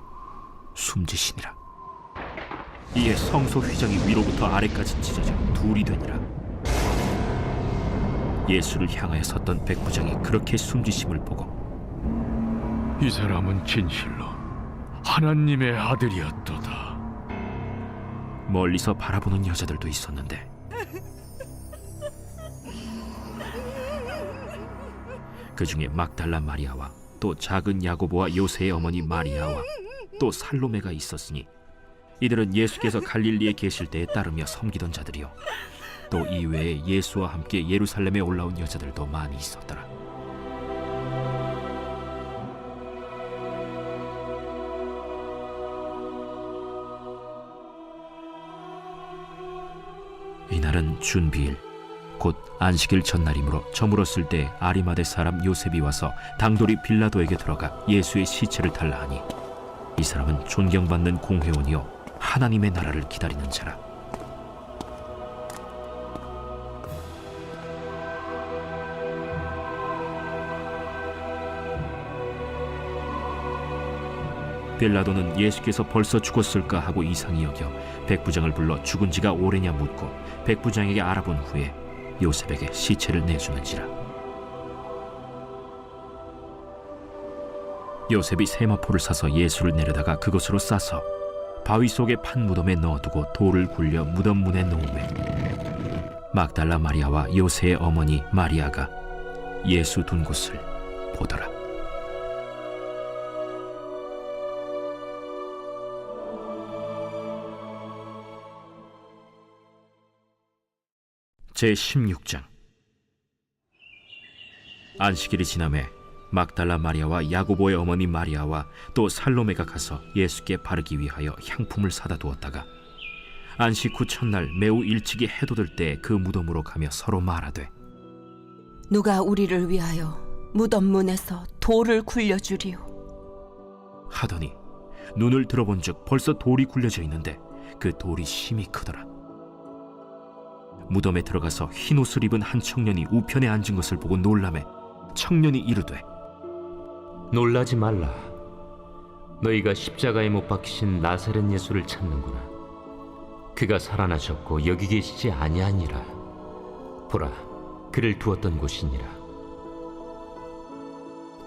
숨지시니라. 이에 성소 휘장이 위로부터 아래까지 찢어져 둘이 되니라. 예수를 향하여 섰던 백부장이 그렇게 숨지심을 보고 이 사람은 진실로 하나님의 아들이었도다. 멀리서 바라보는 여자들도 있었는데 그 중에 막달라 마리아와 또 작은 야고보와 요새의 어머니 마리아와 또 살로메가 있었으니 이들은 예수께서 갈릴리에 계실 때에 따르며 섬기던 자들이요 또 이외에 예수와 함께 예루살렘에 올라온 여자들도 많이 있었더라. 이날은 준비일 곧 안식일 전날이므로 저물었을 때 아리마대 사람 요셉이 와서 당돌이 빌라도에게 들어가 예수의 시체를 달라 하니 이 사람은 존경받는 공회원이요 하나님의 나라를 기다리는 자라. 빌라도는 예수께서 벌써 죽었을까 하고 이상히 여겨 백부장을 불러 죽은 지가 오래냐 묻고 백부장에게 알아본 후에 요셉에게 시체를 내주는지라. 요셉이 세마포를 사서 예수를 내려다가 그것으로 싸서 바위 속의 판 무덤에 넣어두고 돌을 굴려 무덤 문에 놓으매 막달라 마리아와 요새의 어머니 마리아가 예수 둔 곳을 보더라. 제16장. 안식일이 지나매 막달라 마리아와 야고보의 어머니 마리아와 또 살로메가 가서 예수께 바르기 위하여 향품을 사다 두었다가 안식 후 첫날 매우 일찍이 해돋을 때 그 무덤으로 가며 서로 말하되 누가 우리를 위하여 무덤 문에서 돌을 굴려주리오 하더니 눈을 들어본즉 벌써 돌이 굴려져 있는데 그 돌이 심히 크더라. 무덤에 들어가서 흰 옷을 입은 한 청년이 우편에 앉은 것을 보고 놀라매 청년이 이르되 놀라지 말라. 너희가 십자가에 못 박히신 나사렛 예수를 찾는구나. 그가 살아나셨고 여기 계시지 아니하니라. 보라, 그를 두었던 곳이니라.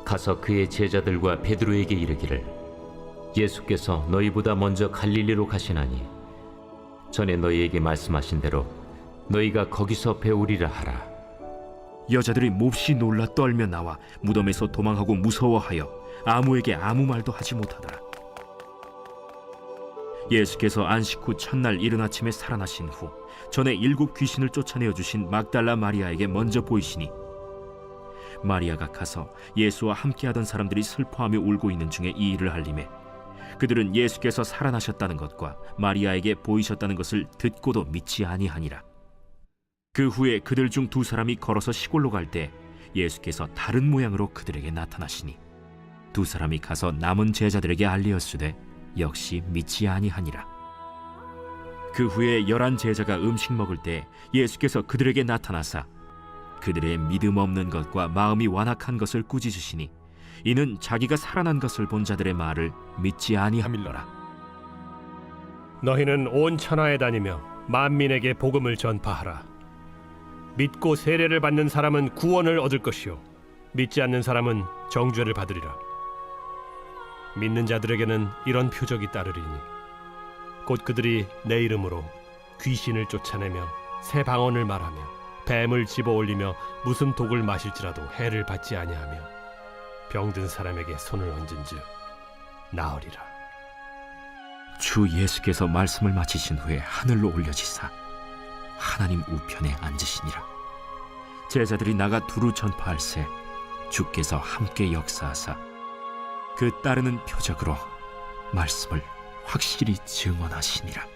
가서 그의 제자들과 베드로에게 이르기를 예수께서 너희보다 먼저 갈릴리로 가시나니 전에 너희에게 말씀하신 대로 너희가 거기서 배우리라 하라. 여자들이 몹시 놀라 떨며 나와 무덤에서 도망하고 무서워하여 아무에게 아무 말도 하지 못하더라. 예수께서 안식 후 첫날 이른 아침에 살아나신 후 전에 7 귀신을 쫓아내어 주신 막달라 마리아에게 먼저 보이시니 마리아가 가서 예수와 함께하던 사람들이 슬퍼하며 울고 있는 중에 이 일을 알림해 그들은 예수께서 살아나셨다는 것과 마리아에게 보이셨다는 것을 듣고도 믿지 아니하니라. 그 후에 그들 중 2 사람이 걸어서 시골로 갈 때 예수께서 다른 모양으로 그들에게 나타나시니 2 사람이 가서 남은 제자들에게 알리었으되 역시 믿지 아니하니라. 그 후에 11 제자가 음식 먹을 때 예수께서 그들에게 나타나사 그들의 믿음 없는 것과 마음이 완악한 것을 꾸짖으시니 이는 자기가 살아난 것을 본 자들의 말을 믿지 아니함일러라. 너희는 온 천하에 다니며 만민에게 복음을 전파하라. 믿고 세례를 받는 사람은 구원을 얻을 것이요 믿지 않는 사람은 정죄를 받으리라. 믿는 자들에게는 이런 표적이 따르리니 곧 그들이 내 이름으로 귀신을 쫓아내며 새 방언을 말하며 뱀을 집어올리며 무슨 독을 마실지라도 해를 받지 아니하며 병든 사람에게 손을 얹은즉 나으리라. 주 예수께서 말씀을 마치신 후에 하늘로 올려지사 하나님 우편에 앉으시니라. 제자들이 나가 두루 전파할새 주께서 함께 역사하사 그 따르는 표적으로 말씀을 확실히 증언하시니라.